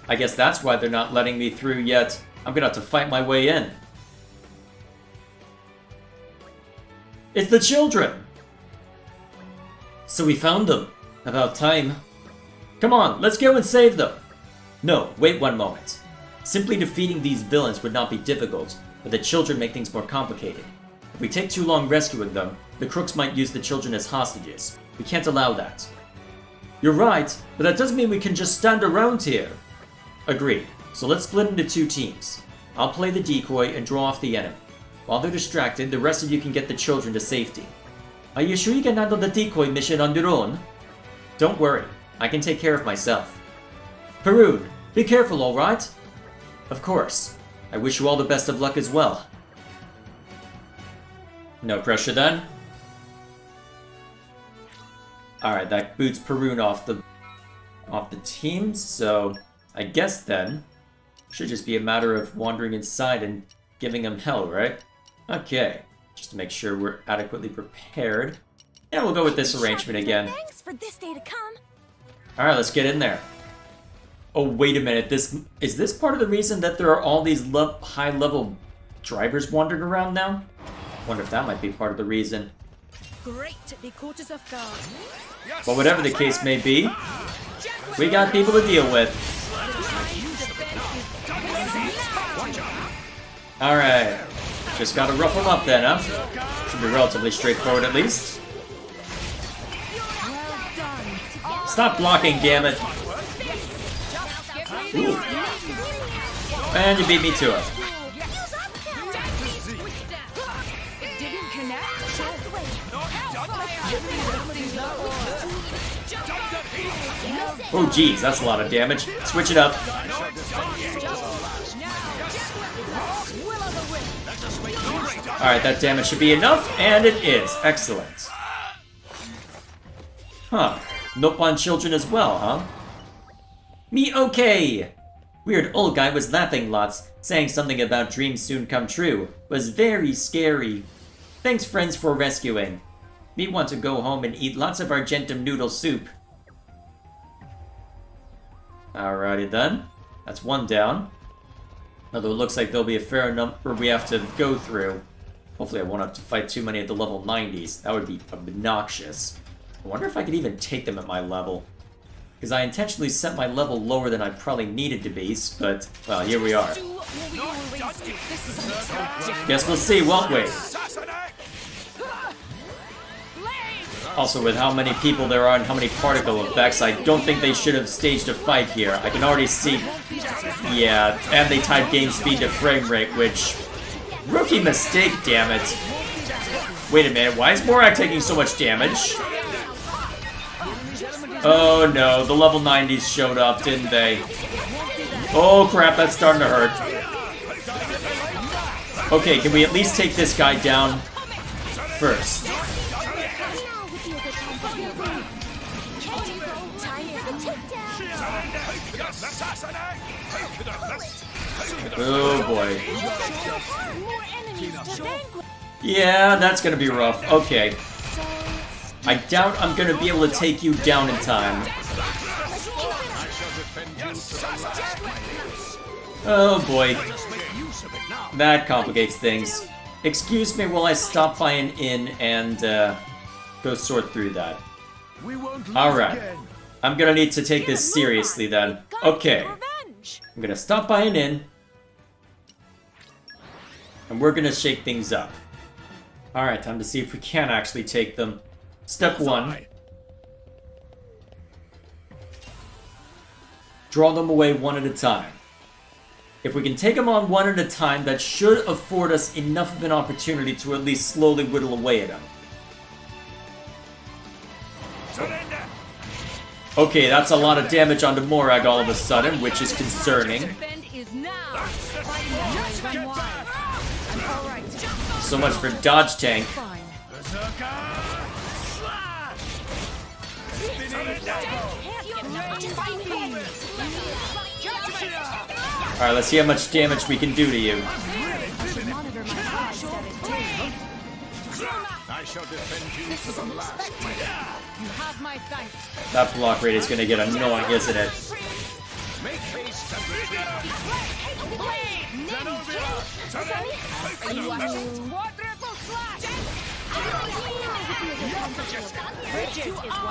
I guess that's why they're not letting me through yet. I'm gonna have to fight my way in. It's the children! So we found them. About time. Come on, let's go and save them! No, wait one moment. Simply defeating these villains would not be difficult, but the children make things more complicated. If we take too long rescuing them, the crooks might use the children as hostages. We can't allow that. You're right, but that doesn't mean we can just stand around here. Agreed. So let's split into 2 teams. I'll play the decoy and draw off the enemy. While they're distracted, the rest of you can get the children to safety. Are you sure you can handle the decoy mission on your own? Don't worry, I can take care of myself. Perun, be careful, alright? Of course. I wish you all the best of luck as well. No pressure then. Alright, that boots Perun off the team, so I guess then should just be a matter of wandering inside and giving him hell, right? Okay, just to make sure we're adequately prepared. Yeah, we'll go with this arrangement again. Thanks for this day to come. Alright, let's get in there. Oh, wait a minute. Is this part of the reason that there are all these high-level drivers wandering around now? Wonder if that might be part of the reason. Great to be caught us off guard. But whatever the case may be, we got people to deal with. Alright. Just gotta rough them up then, huh? Should be relatively straightforward at least. Stop blocking, damn it. Ooh. And you beat me to it. Oh geez, that's a lot of damage. Switch it up. Alright, that damage should be enough, and it is. Excellent. Huh. Nope on children as well, huh? Me okay! Weird old guy was laughing lots, saying something about dreams soon come true. Was very scary. Thanks friends for rescuing. Me want to go home and eat lots of Argentum noodle soup. Alrighty then. That's one down. Although it looks like there'll be a fair number we have to go through. Hopefully I won't have to fight too many at the level 90s. That would be obnoxious. I wonder if I could even take them at my level. Because I intentionally set my level lower than I probably needed to be, but, well, here we are. Guess we'll see, won't we? Also, with how many people there are and how many particle effects, I don't think they should have staged a fight here. I can already see... Yeah, and they tied game speed to frame rate, which... Rookie mistake, damn it. Wait a minute, why is Morak taking so much damage? Oh no, the level 90s showed up, didn't they? Oh crap, that's starting to hurt. Okay, can we at least take this guy down first? Oh boy. Yeah, that's gonna be rough. Okay. I doubt I'm gonna be able to take you down in time. Oh boy. That complicates things. Excuse me while I stop by an inn and go sort through that. Alright. I'm gonna need to take this seriously then. Okay. I'm gonna stop by an inn. And we're gonna shake things up. Alright, time to see if we can actually take them. Step 1. Draw them away one at a time. If we can take them on one at a time, that should afford us enough of an opportunity to at least slowly whittle away at them. Okay, that's a lot of damage onto Morag all of a sudden, which is concerning. So much for dodge tank. Alright, let's see how much damage we can do to you. I shall defend you to the last. You have my thanks. That block rate is gonna get annoying, isn't it? Make haste and retreat.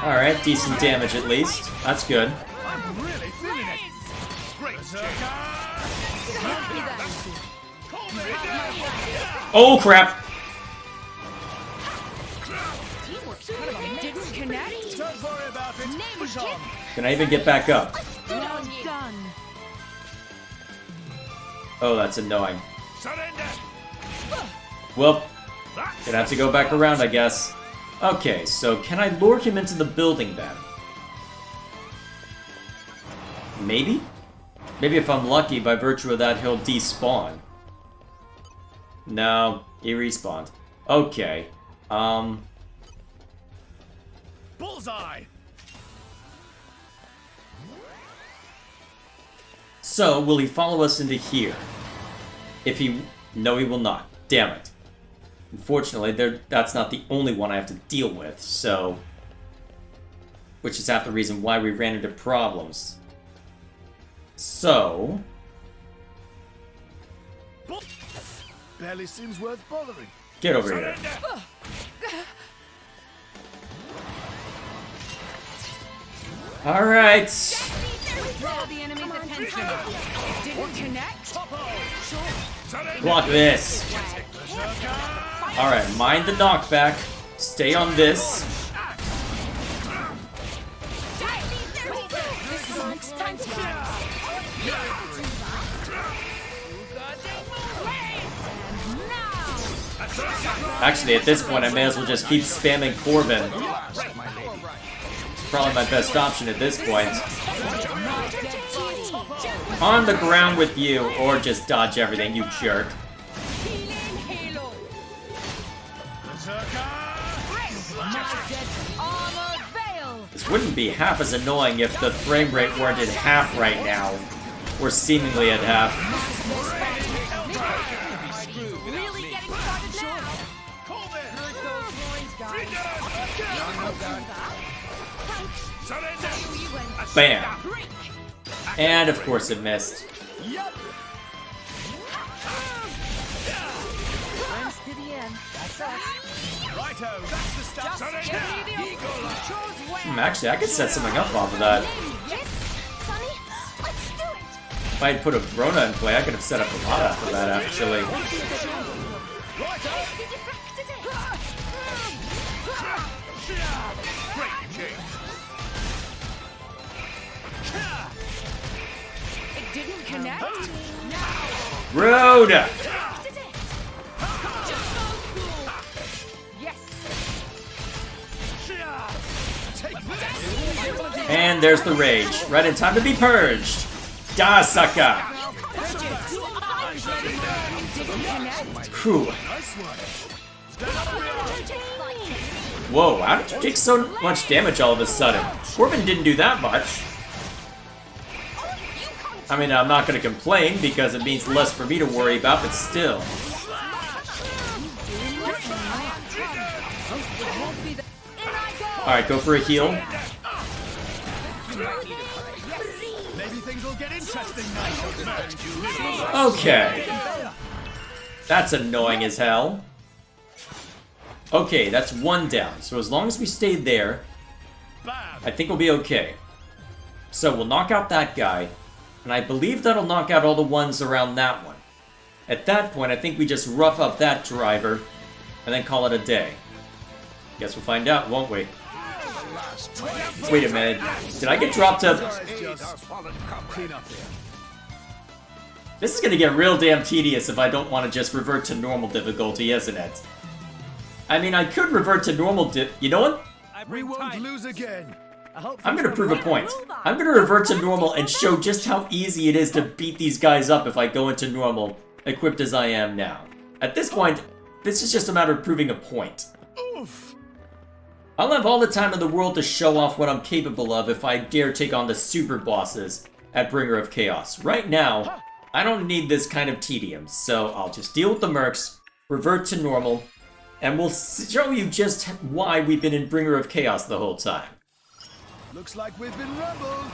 Alright, decent damage at least. That's good. I'm really feeling it. Great. Oh crap! Didn't connect? Don't worry about it. Push on. Can I even get back up? Well done. Oh, that's annoying. Surrender. Well, gonna have to go back around, I guess. Okay, so can I lure him into the building then? Maybe? Maybe if I'm lucky, by virtue of that, he'll despawn. No, he respawned. Okay. Bullseye. So, will he follow us into here? If he... No, he will not. Damn it. Unfortunately, that's not the only one I have to deal with, so... Which is half the reason why we ran into problems. So... Barely seems worth bothering. Get over here. Alright. Draw the enemy's attention. Didn't connect? Block this. Alright, mind the knockback. Stay on this. Actually, at this point, I may as well just keep spamming Corbin. It's probably my best option at this point. On the ground with you, or just dodge everything, you jerk. This wouldn't be half as annoying if the frame rate weren't at half right now. Or seemingly at half. Bam! And of course it missed. Actually, I could set something up off of that. If I had put a Brona in play, I could have set up a lot after that, actually. It didn't connect? Road! And there's the rage. Right in time to be purged. Da sucker! Whew. Whoa, how did you take so much damage all of a sudden? Corbin didn't do that much. I mean, I'm not going to complain because it means less for me to worry about, but still. Alright, go for a heal. Maybe things will get interesting now. Okay. That's annoying as hell. Okay, that's one down. So as long as we stay there, I think we'll be okay. So we'll knock out that guy, and I believe that'll knock out all the ones around that one. At that point, I think we just rough up that driver, and then call it a day. Guess we'll find out, won't we? Wait a minute. Did I get dropped to... This is gonna get real damn tedious if I don't want to just revert to normal difficulty, isn't it? I mean, I could revert to normal You know what? We won't lose again. I'm gonna prove a point. I'm gonna revert to normal and show just how easy it is to beat these guys up if I go into normal, equipped as I am now. At this point, this is just a matter of proving a point. I'll have all the time in the world to show off what I'm capable of if I dare take on the super bosses at Bringer of Chaos. Right now, I don't need this kind of tedium, so I'll just deal with the mercs, revert to normal, and we'll show you just why we've been in Bringer of Chaos the whole time. Looks like we've been rumbled.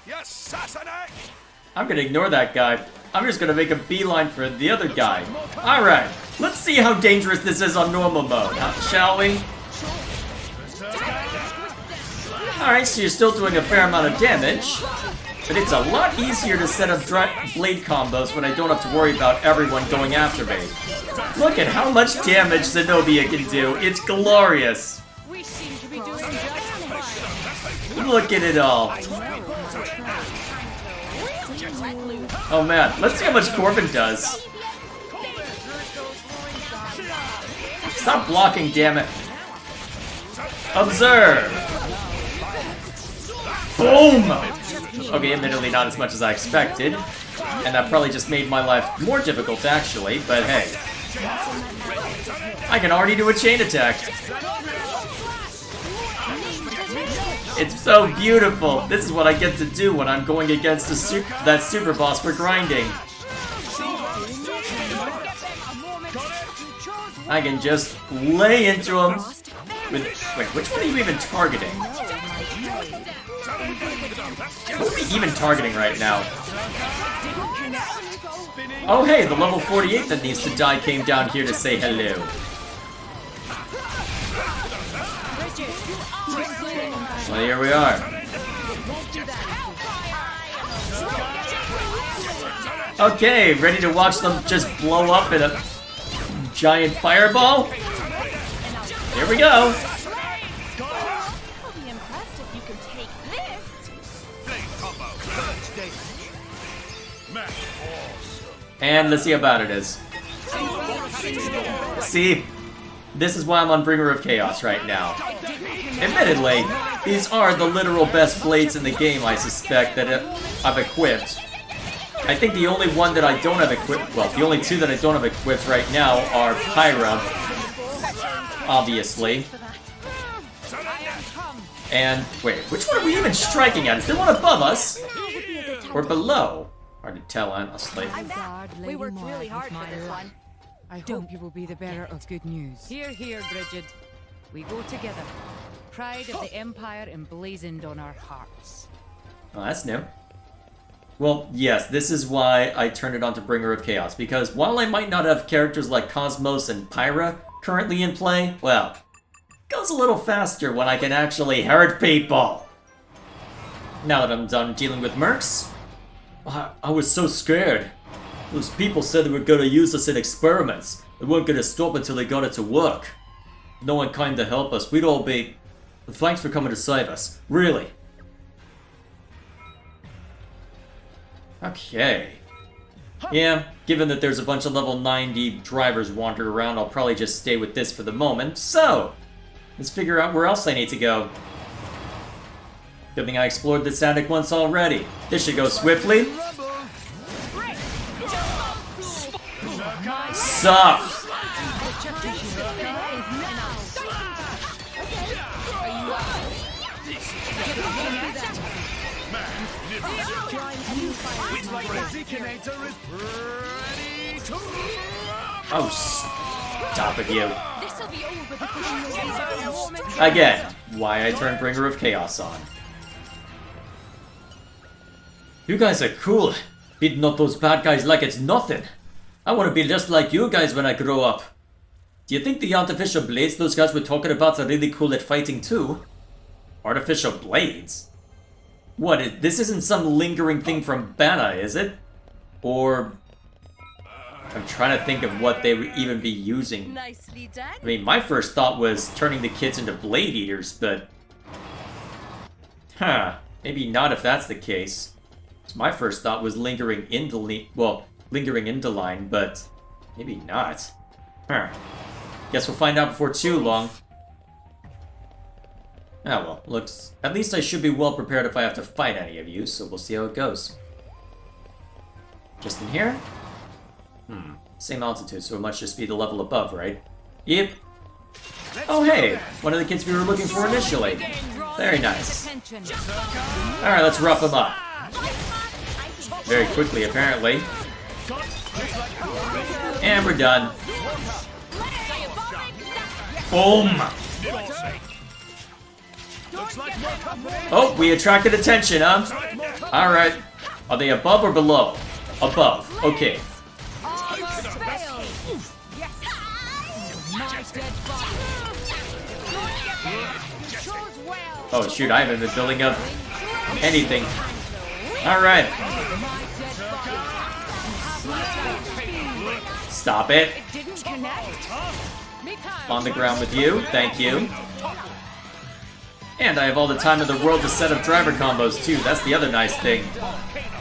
Yes, assassinate! I'm gonna ignore that guy. I'm just gonna make a beeline for the other guy. Alright, let's see how dangerous this is on normal mode, shall we? Alright, so you're still doing a fair amount of damage, but it's a lot easier to set up blade combos when I don't have to worry about everyone going after me. Look at how much damage Zenobia can do. It's glorious. We seem to be doing just fine. Look at it all. Oh man, let's see how much Corbin does. Stop blocking, damn it. Observe. Boom! Okay, admittedly not as much as I expected. And that probably just made my life more difficult, actually, but hey. I can already do a chain attack. It's so beautiful. This is what I get to do when I'm going against that super boss for grinding. I can just lay into him with... Wait, which one are you even targeting? What are we even targeting right now? Oh hey, the level 48 that needs to die came down here to say hello. Well, here we are. Okay, ready to watch them just blow up in a giant fireball? Here we go. I'll be impressed if you can take this. And let's see how bad it is. See? This is why I'm on Bringer of Chaos right now. Admittedly, these are the literal best blades in the game, I suspect, that I've equipped. I think the only one that I don't have equipped, well, the only two that I don't have equipped right now are Pyra, obviously. And, wait, which one are we even striking at? Is there one above us? Or below? Hard to tell, honestly. We worked really hard for this one. I hope you will be the bearer of good news. Here, here, Bridget. We go together. Pride of the Empire emblazoned on our hearts. Oh, that's new. Well, yes, this is why I turned it on to Bringer of Chaos, because while I might not have characters like Cosmos and Pyra currently in play, well, it goes a little faster when I can actually hurt people. Now that I'm done dealing with mercs, I was so scared. Those people said they were gonna use us in experiments. They weren't gonna stop until they got it to work. No one came to help us. We'd all be... Thanks for coming to save us. Really. Okay. Yeah, given that there's a bunch of level 90 drivers wandering around, I'll probably just stay with this for the moment. So, let's figure out where else I need to go. Good thing I explored this attic once already. This should go swiftly. Sup? Oh, stop it, you. Again, why I turned Bringer of Chaos on. You guys are cool. Beating up those bad guys like it's nothing. I want to be just like you guys when I grow up. Do you think the artificial blades those guys were talking about are really cool at fighting too? Artificial blades? This isn't some lingering thing from Bana, is it? Or... I'm trying to think of what they would even be using. Nicely done. I mean, my first thought was turning the kids into Blade Eaters, but... Huh, maybe not if that's the case. So my first thought was lingering into line, but maybe not. Huh. Guess we'll find out before too long. Ah well, looks... At least I should be well prepared if I have to fight any of you, so we'll see how it goes. Just in here? Same altitude, so it must just be the level above, right? Yep. Oh hey! One of the kids we were looking for initially. Very nice. Alright, let's rough him up. Very quickly, apparently. And we're done. Boom! Oh, we attracted attention, huh? Alright. Are they above or below? Above. Okay. Oh shoot, I haven't been building up anything. Alright. Stop it. On the ground with you, thank you. And I have all the time in the world to set up driver combos too, that's the other nice thing.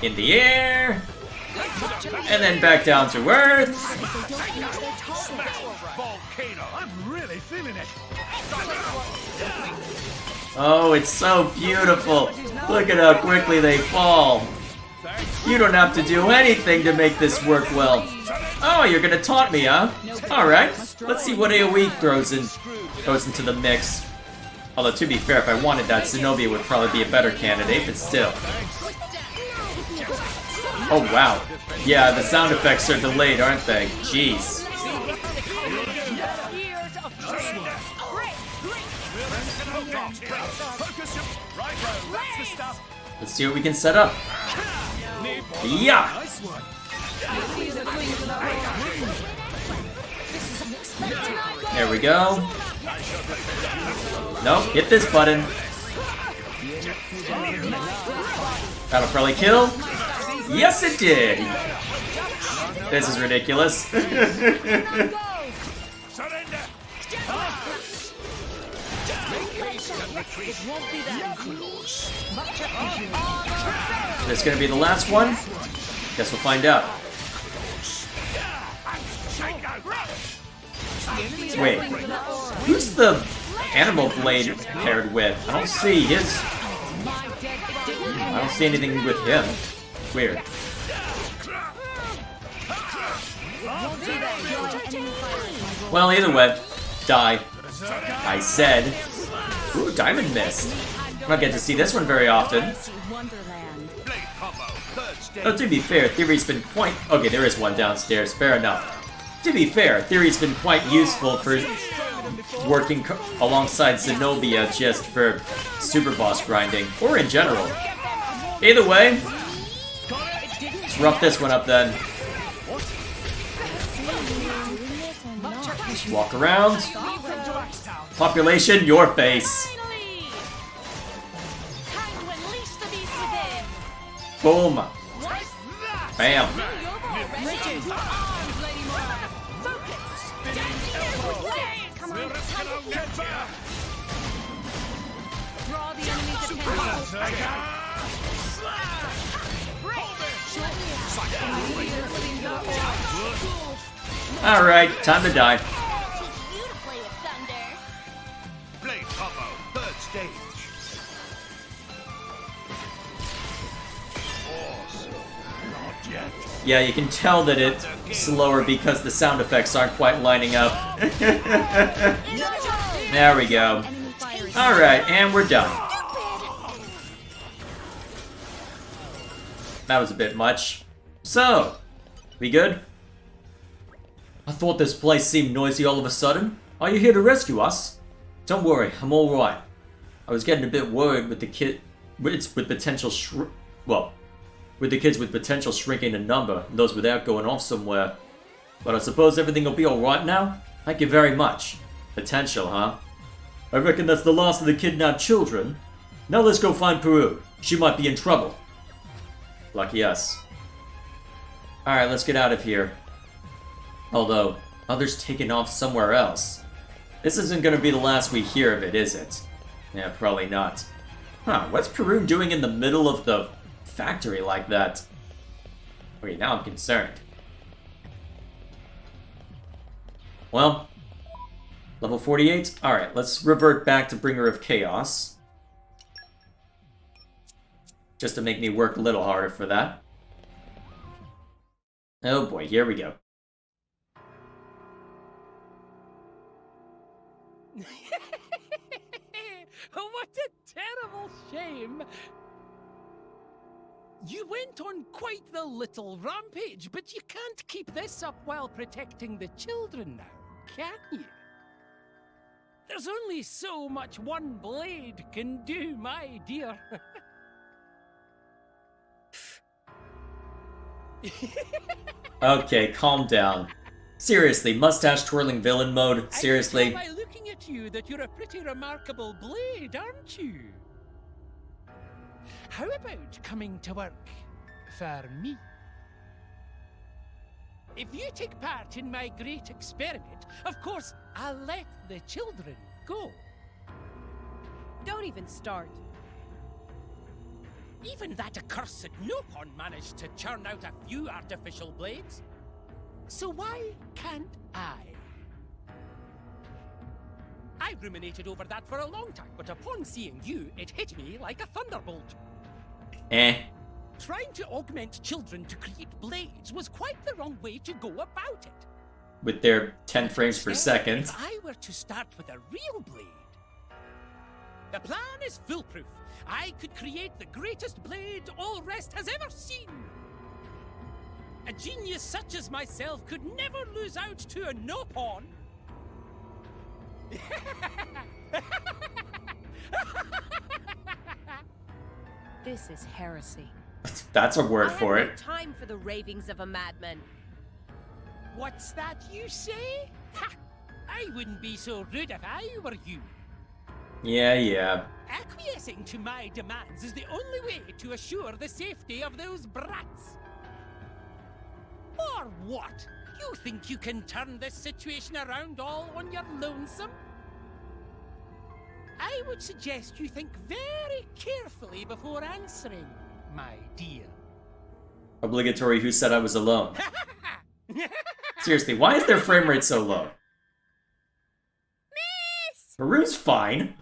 In the air. And then back down to earth. I'm really feeling it. Oh, it's so beautiful. Look at how quickly they fall. You don't have to do anything to make this work well. Oh, you're gonna taunt me, huh? Alright, let's see what AoE goes into the mix. Although, to be fair, if I wanted that, Zenobia would probably be a better candidate, but still. Oh, wow. Yeah, the sound effects are delayed, aren't they? Jeez. Let's see what we can set up. Yeah! There we go. Nope, hit this button. That'll probably kill. Yes, it did! This is ridiculous. This gonna be the last one? Guess we'll find out. Wait, who's the Animal Blade paired with? I don't see his... I don't see anything with him. Weird. Well, either way, die. I said. Ooh, Diamond Mist. I don't get to see this one very often. Oh, to be fair, Theory's been quite... Okay, there is one downstairs, fair enough. To be fair, Theory's been quite useful for working alongside Zenobia just for super boss grinding, or in general. Either way, let's rough this one up then. Walk around. Population, your face. Boom. Bam. Alright, time to die. Blade combo, third stage. Awesome. Not yet. Yeah, you can tell that it's slower because the sound effects aren't quite lining up. There we go. Alright, and we're done. That was a bit much. So, we good? I thought this place seemed noisy all of a sudden. Are you here to rescue us? Don't worry, I'm alright. I was getting a bit worried with the with the kids with potential shrinking in number, and those without going off somewhere. But I suppose everything will be alright now? Thank you very much. Potential, huh? I reckon that's the last of the kidnapped children. Now let's go find Perun. She might be in trouble. Lucky us. Alright, let's get out of here. Although, others taken off somewhere else. This isn't gonna be the last we hear of it, is it? Yeah, probably not. Huh, what's Perun doing in the middle of the factory like that? Wait, now I'm concerned. Well, level 48? Alright, let's revert back to Bringer of Chaos. Just to make me work a little harder for that. Oh boy, here we go. What a terrible shame! You went on quite the little rampage, but you can't keep this up while protecting the children now, can you? There's only so much one blade can do, my dear. Okay, calm down. Seriously, mustache twirling villain mode? Seriously? I can tell by looking at you that you're a pretty remarkable blade, aren't you? How about coming to work for me? If you take part in my great experiment, of course, I'll let the children go. Don't even start. Even that accursed Nopon managed to churn out a few artificial blades. So why can't I? I ruminated over that for a long time, but upon seeing you, it hit me like a thunderbolt. Trying to augment children to create blades was quite the wrong way to go about it. With their 10 frames per second. If I were to start with a real blade, the plan is foolproof. I could create the greatest blade all Rest has ever seen. A genius such as myself could never lose out to a Nopon. This is heresy. That's a word for I it. have no time for the ravings of a madman. What's that you say? Ha! I wouldn't be so rude if I were you. Yeah. Acquiescing to my demands is the only way to assure the safety of those brats. Or what? You think you can turn this situation around all on your lonesome? I would suggest you think very carefully before answering, my dear. Obligatory who said I was alone. Seriously, why is their frame rate so low? Miss! Perun's fine.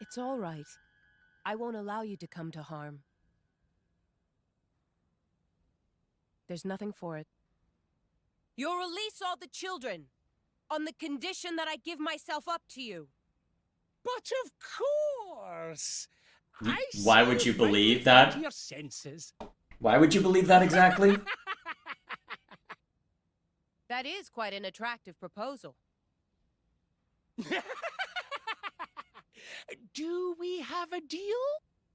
It's all right. I won't allow you to come to harm. There's nothing for it. You'll release all the children, on the condition that I give myself up to you. But of course! Why would you believe that? Your senses. Why would you believe that exactly? That is quite an attractive proposal. Do we have a deal?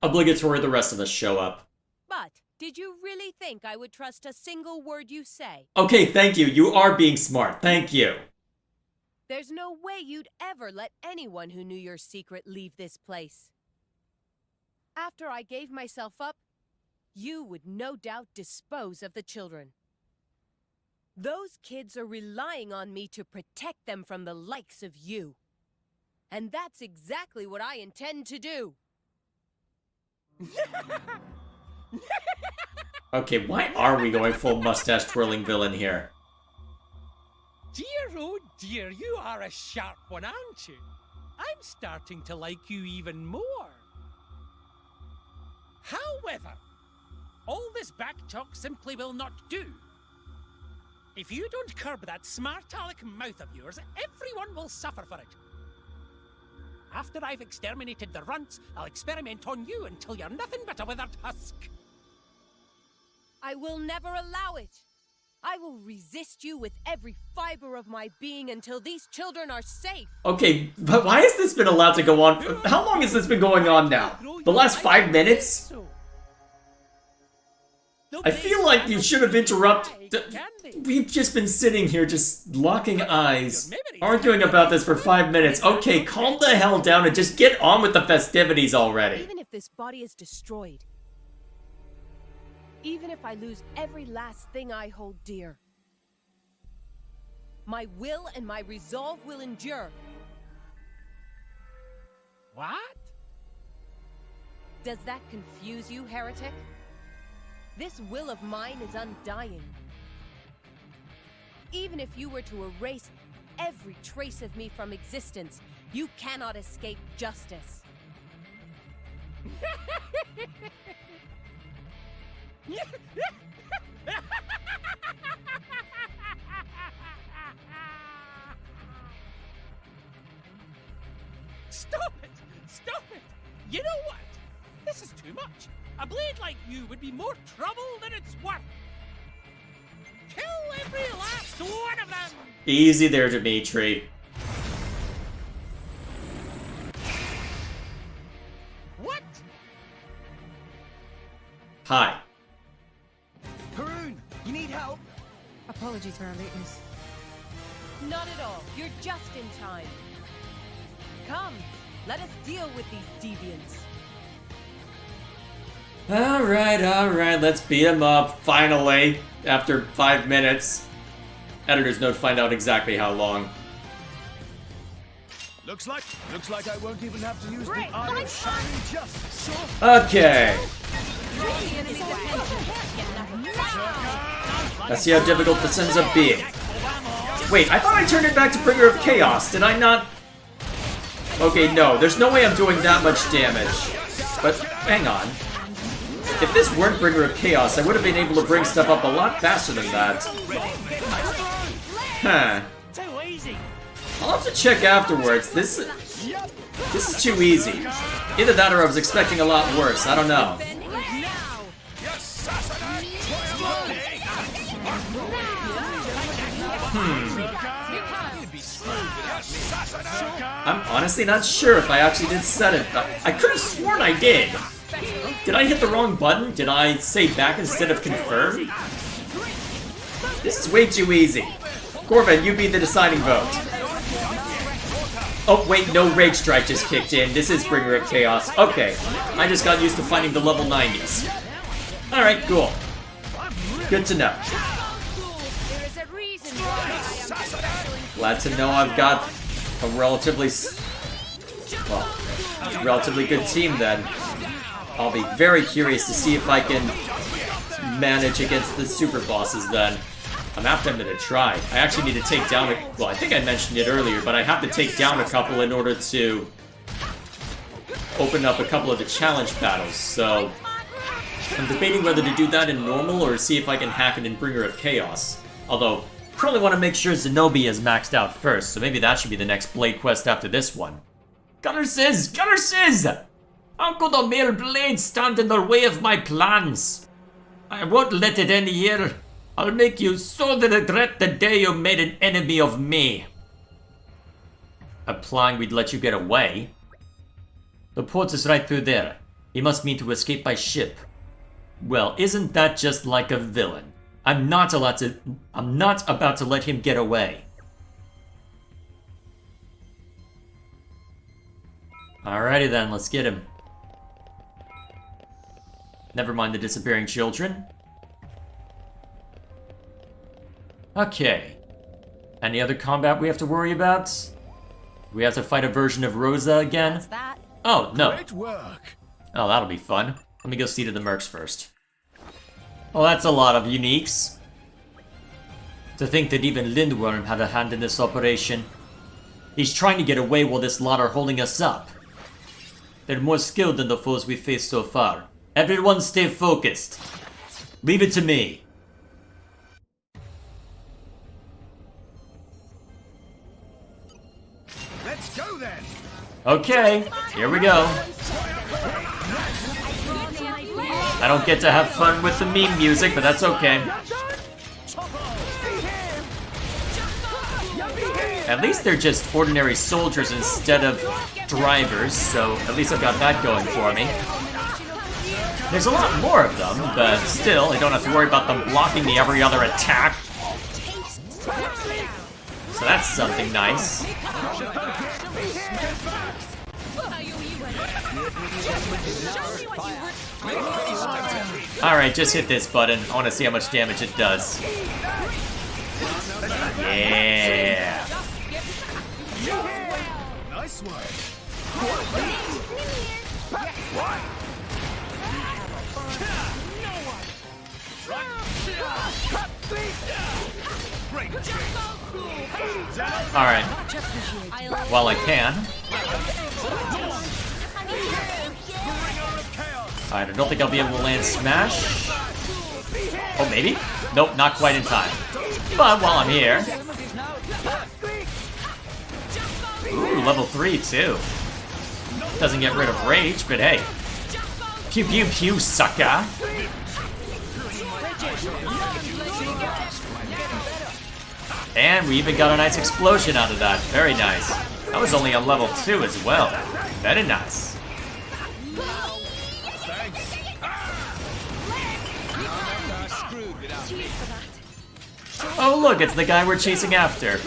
Obligatory the rest of us show up. But did you really think I would trust a single word you say? Okay, thank you. You are being smart. Thank you. There's no way you'd ever let anyone who knew your secret leave this place. After I gave myself up, you would no doubt dispose of the children. Those kids are relying on me to protect them from the likes of you. And that's exactly what I intend to do. Okay, why are we going full mustache twirling villain here? Dear, oh dear, you are a sharp one, aren't you? I'm starting to like you even more. However, all this back talk simply will not do. If you don't curb that smart-aleck mouth of yours, everyone will suffer for it. After I've exterminated the runts, I'll experiment on you until you're nothing but a withered husk. I will never allow it. I will resist you with every fiber of my being until these children are safe. Okay, but why has this been allowed to go on? How long has this been going on now? The last 5 minutes? I feel like you should have interrupted. We've just been sitting here just locking eyes, arguing about this for 5 minutes. Okay, calm the hell down and just get on with the festivities already. Even if this body is destroyed. Even if I lose every last thing I hold dear. My will and my resolve will endure. What? Does that confuse you, heretic? This will of mine is undying. Even if you were to erase every trace of me from existence, you cannot escape justice. Stop it! Stop it! You know what? This is too much. A blade like you would be more trouble than it's worth. Kill every last one of them! Easy there, Dimitri. What? Hi. Perun, you need help? Apologies for our lateness. Not at all. You're just in time. Come, let us deal with these deviants. Alright, let's beat him up, finally, after 5 minutes. Editor's note, find out exactly how long. Looks like I won't even have to use the Eye of Shining Justice. Okay. Let's see how difficult this ends up being. Wait, I thought I turned it back to Bringer of Chaos, did I not? Okay, no, there's no way I'm doing that much damage. But, hang on. If this weren't Bringer of Chaos, I would have been able to bring stuff up a lot faster than that. Huh. I'll have to check afterwards. This is too easy. Either that or I was expecting a lot worse. I don't know. I'm honestly not sure if I actually did set it. I could have sworn I did. Did I hit the wrong button? Did I say back instead of confirm? This is way too easy. Corbin, you be the deciding vote. Oh wait, no Rage Strike just kicked in. This is Bringer of Chaos. Okay, I just got used to finding the level 90s. Alright, cool. Good to know. Glad to know I've got a relatively good team then. I'll be very curious to see if I can manage against the super bosses then. I'm after them to try. I actually need to take down well, I think I mentioned it earlier, but I have to take down a couple in order to open up a couple of the challenge battles, so I'm debating whether to do that in normal or see if I can hack it in Bringer of Chaos. Although, probably want to make sure Zenobia is maxed out first, so maybe that should be the next Blade quest after this one. Gunner says! How could a mere blade stand in the way of my plans? I won't let it end here. I'll make you so regret the day you made an enemy of me. Implying we'd let you get away? The port is right through there. He must mean to escape by ship. Well, isn't that just like a villain? I'm not about to let him get away. Alrighty then, let's get him. Never mind the disappearing children. Okay. Any other combat we have to worry about? We have to fight a version of Rosa again? What's that? Oh, no. Great work. Oh, that'll be fun. Let me go see to the mercs first. Well, that's a lot of uniques. To think that even Lindworm had a hand in this operation. He's trying to get away while this lot are holding us up. They're more skilled than the foes we've faced so far. Everyone stay focused. Leave it to me. Let's go then. Okay, here we go. I don't get to have fun with the meme music, but that's okay. At least they're just ordinary soldiers instead of drivers, so at least I've got that going for me. There's a lot more of them, but still, I don't have to worry about them blocking me every other attack. So that's something nice. Alright, just hit this button. I want to see how much damage it does. Yeah. Nice one. Alright. While I can. Alright, I don't think I'll be able to land Smash. Oh, maybe? Nope, not quite in time. But while I'm here... Ooh, level 3 too. Doesn't get rid of Rage, but hey. Pew pew pew, sucker! And we even got a nice explosion out of that. Very nice. That was only a level 2 as well. Very nice. Oh look, it's the guy we're chasing after.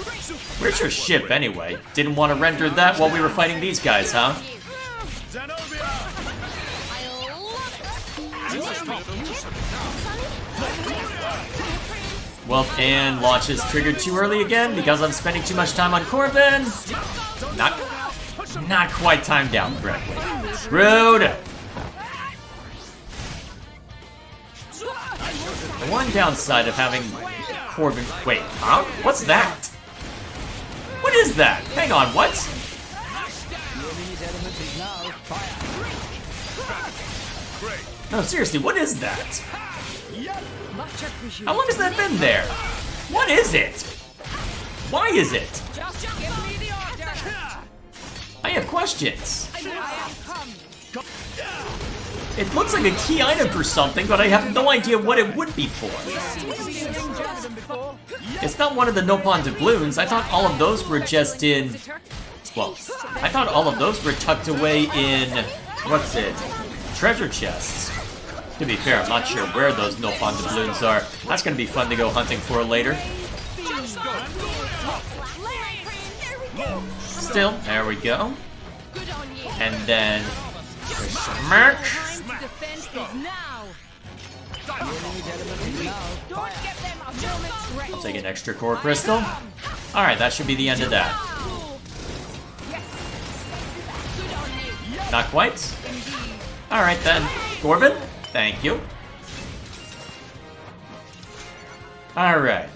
Where's your ship anyway? Didn't want to render that while we were fighting these guys, huh? Well, and launch is triggered too early again because I'm spending too much time on Corbin. Not quite timed out correctly. Rude. The one downside of having Corbin... Wait, huh? What's that? What is that? Hang on, what? No, seriously, what is that? How long has that been there? What is it? Why is it? I have questions. It looks like a key item for something, but I have no idea what it would be for. It's not one of the Nopon doubloons. I thought all of those were just in... Well, I thought all of those were tucked away in... What's it? Treasure chests. To be fair, I'm not sure where those Nopon doubloons are. That's gonna be fun to go hunting for later. Still, there we go. And then... Smirk! I'll take an extra core crystal. Alright, that should be the end of that. Not quite. Alright then. Corbin, thank you. Alright.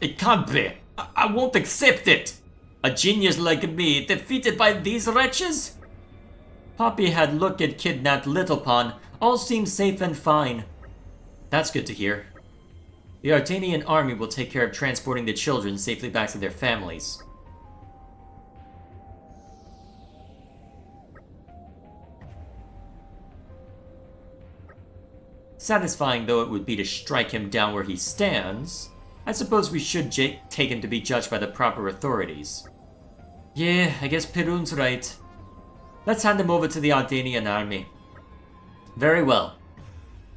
It can't be. I won't accept it. A genius like me defeated by these wretches? Poppy had looked at kidnapped Little Pon. All seems safe and fine. That's good to hear. The Artanian army will take care of transporting the children safely back to their families. Satisfying though it would be to strike him down where he stands, I suppose we should take him to be judged by the proper authorities. Yeah, I guess Perun's right. Let's hand him over to the Ardanian army. Very well.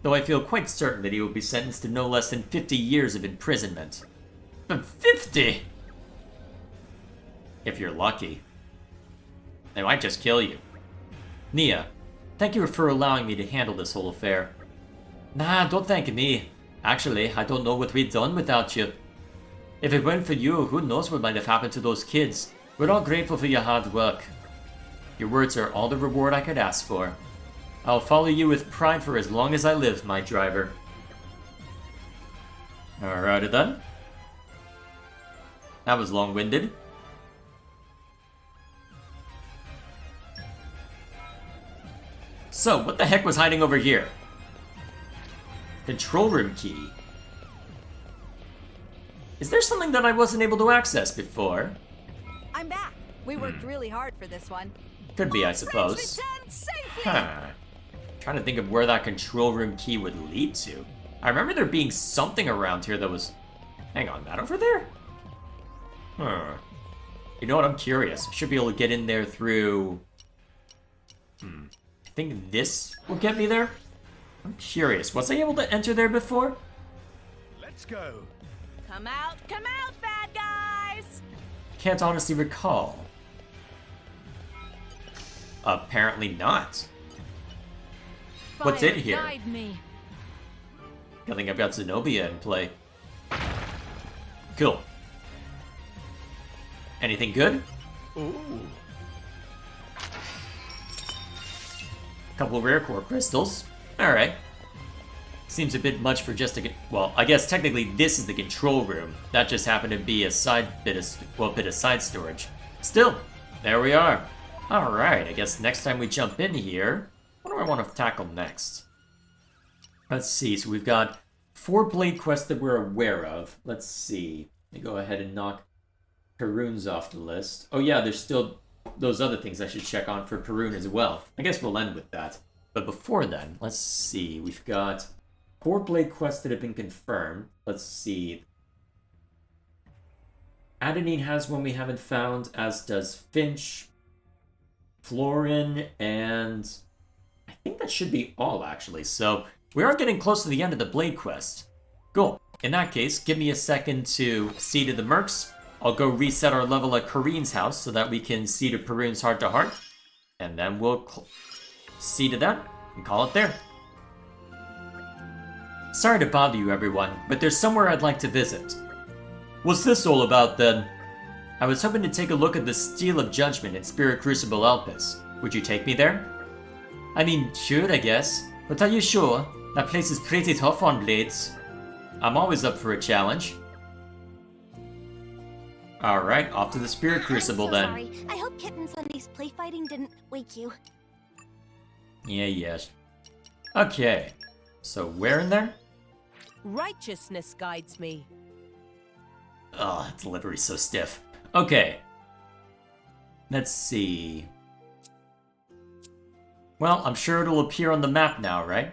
Though I feel quite certain that he will be sentenced to no less than 50 years of imprisonment. But 50?! If you're lucky. They might just kill you. Nia, thank you for allowing me to handle this whole affair. Nah, don't thank me. Actually, I don't know what we'd done without you. If it weren't for you, who knows what might have happened to those kids. We're all grateful for your hard work. Your words are all the reward I could ask for. I'll follow you with pride for as long as I live, my driver. Alrighty then. That was long-winded. So, what the heck was hiding over here? Control room key. Is there something that I wasn't able to access before? I'm back. We worked really hard for this one. Could be, I suppose. Huh. Trying to think of where that control room key would lead to. I remember there being something around here that was... Hang on, that over there? Huh. You know what, I'm curious. I should be able to get in there through... I think this will get me there? I'm curious. Was I able to enter there before? Let's go. Come out, bad guys! Can't honestly recall. Apparently not. What's it Fire, here? guide me. I think I've got Zenobia in play. Cool. Anything good? Ooh. Couple rare core crystals. Alright. Seems a bit much for just a... Well, I guess technically this is the control room. That just happened to be a bit of side storage. Still, there we are. Alright, I guess next time we jump in here, what do I want to tackle next? Let's see, so we've got 4 blade quests that we're aware of. Let's see. Let me go ahead and knock Perun's off the list. Oh yeah, there's still those other things I should check on for Perun as well. I guess we'll end with that. But before then, let's see. We've got 4 blade quests that have been confirmed. Let's see. Adenine has one we haven't found, as does Finch, Florin, and I think that should be all, actually. So we are getting close to the end of the blade quest. Cool. In that case, give me a second to see to the mercs. I'll go reset our level at Kareen's house so that we can see to Perun's heart-to-heart. And then we'll see to that and call it there. Sorry to bother you, everyone, but there's somewhere I'd like to visit. What's this all about, then? I was hoping to take a look at the Steel of Judgment in Spirit Crucible Elpis. Would you take me there? I mean, sure, I guess. But are you sure? That place is pretty tough on blades. I'm always up for a challenge. Alright, off to the Spirit Crucible then. Sorry. I hope Kitten Sunday's play fighting didn't wake you. Yeah, yes. Okay. So where in there? Righteousness guides me. Ugh, delivery's so stiff. Okay. Let's see. Well, I'm sure it'll appear on the map now, right?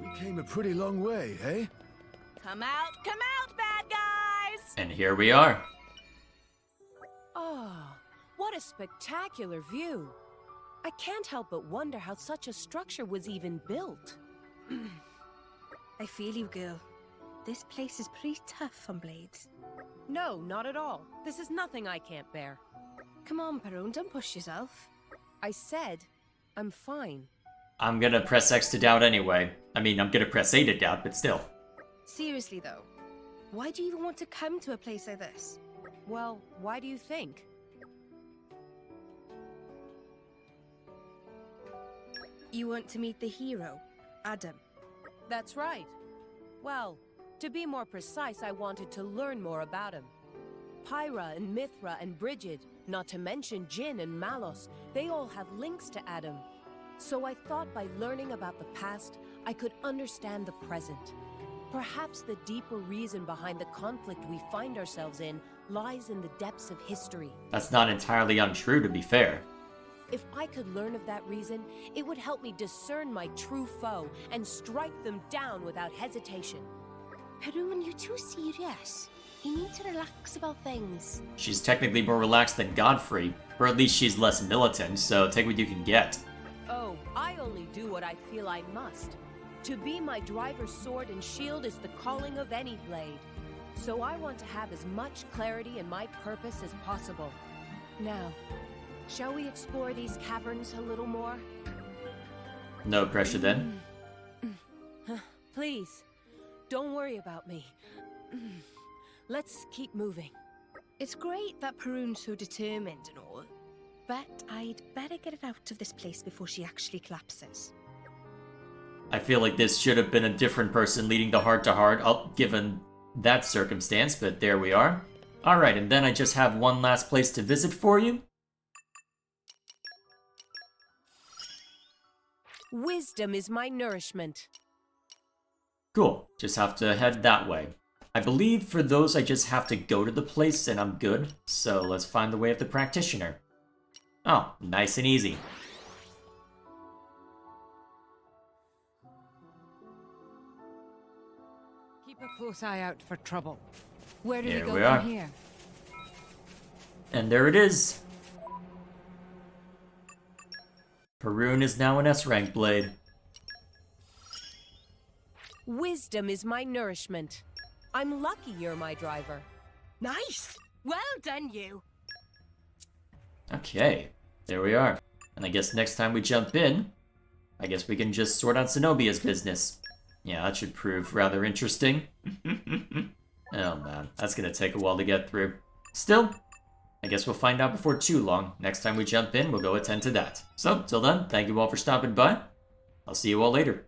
We came a pretty long way, eh? Come out, bad guys! And here we are. Oh, what a spectacular view. I can't help but wonder how such a structure was even built. I feel you, girl. This place is pretty tough on blades. No, not at all. This is nothing I can't bear. Come on, Perun, don't push yourself. I said, I'm fine. I'm gonna press X to doubt anyway. I mean, I'm gonna press A to doubt, but still. Seriously, though, why do you even want to come to a place like this? Well, why do you think? You want to meet the hero, Adam. That's right. Well, to be more precise, I wanted to learn more about him. Pyra and Mithra and Brigid, not to mention Jin and Malos, they all have links to Adam. So I thought by learning about the past, I could understand the present. Perhaps the deeper reason behind the conflict we find ourselves in lies in the depths of history. That's not entirely untrue, to be fair. If I could learn of that reason, it would help me discern my true foe and strike them down without hesitation. Perun, you're too serious. You need to relax about things. She's technically more relaxed than Godfrey, or at least she's less militant, so take what you can get. Oh, I only do what I feel I must. To be my driver's sword and shield is the calling of any blade. So I want to have as much clarity in my purpose as possible. Now, shall we explore these caverns a little more? No pressure then. Please, don't worry about me. Let's keep moving. It's great that Perun's so determined and all, but I'd better get it out of this place before she actually collapses. I feel like this should have been a different person leading the heart-to-heart, given that circumstance, but there we are. Alright, and then I just have one last place to visit for you. Wisdom is my nourishment. Cool, just have to head that way. I believe for those I just have to go to the place and I'm good, so let's find the way of the practitioner. Oh, nice and easy. Keep a close eye out for trouble. Where do Here we we go are. from here? And there it is. Perun is now an S-rank blade. Wisdom is my nourishment. I'm lucky you're my driver. Nice! Well done, you. Okay, there we are. And I guess next time we jump in, I guess we can just sort out Zenobia's business. Yeah, that should prove rather interesting. Oh man, that's gonna take a while to get through. Still, I guess we'll find out before too long. Next time we jump in, we'll go attend to that. So, till then, thank you all for stopping by. I'll see you all later.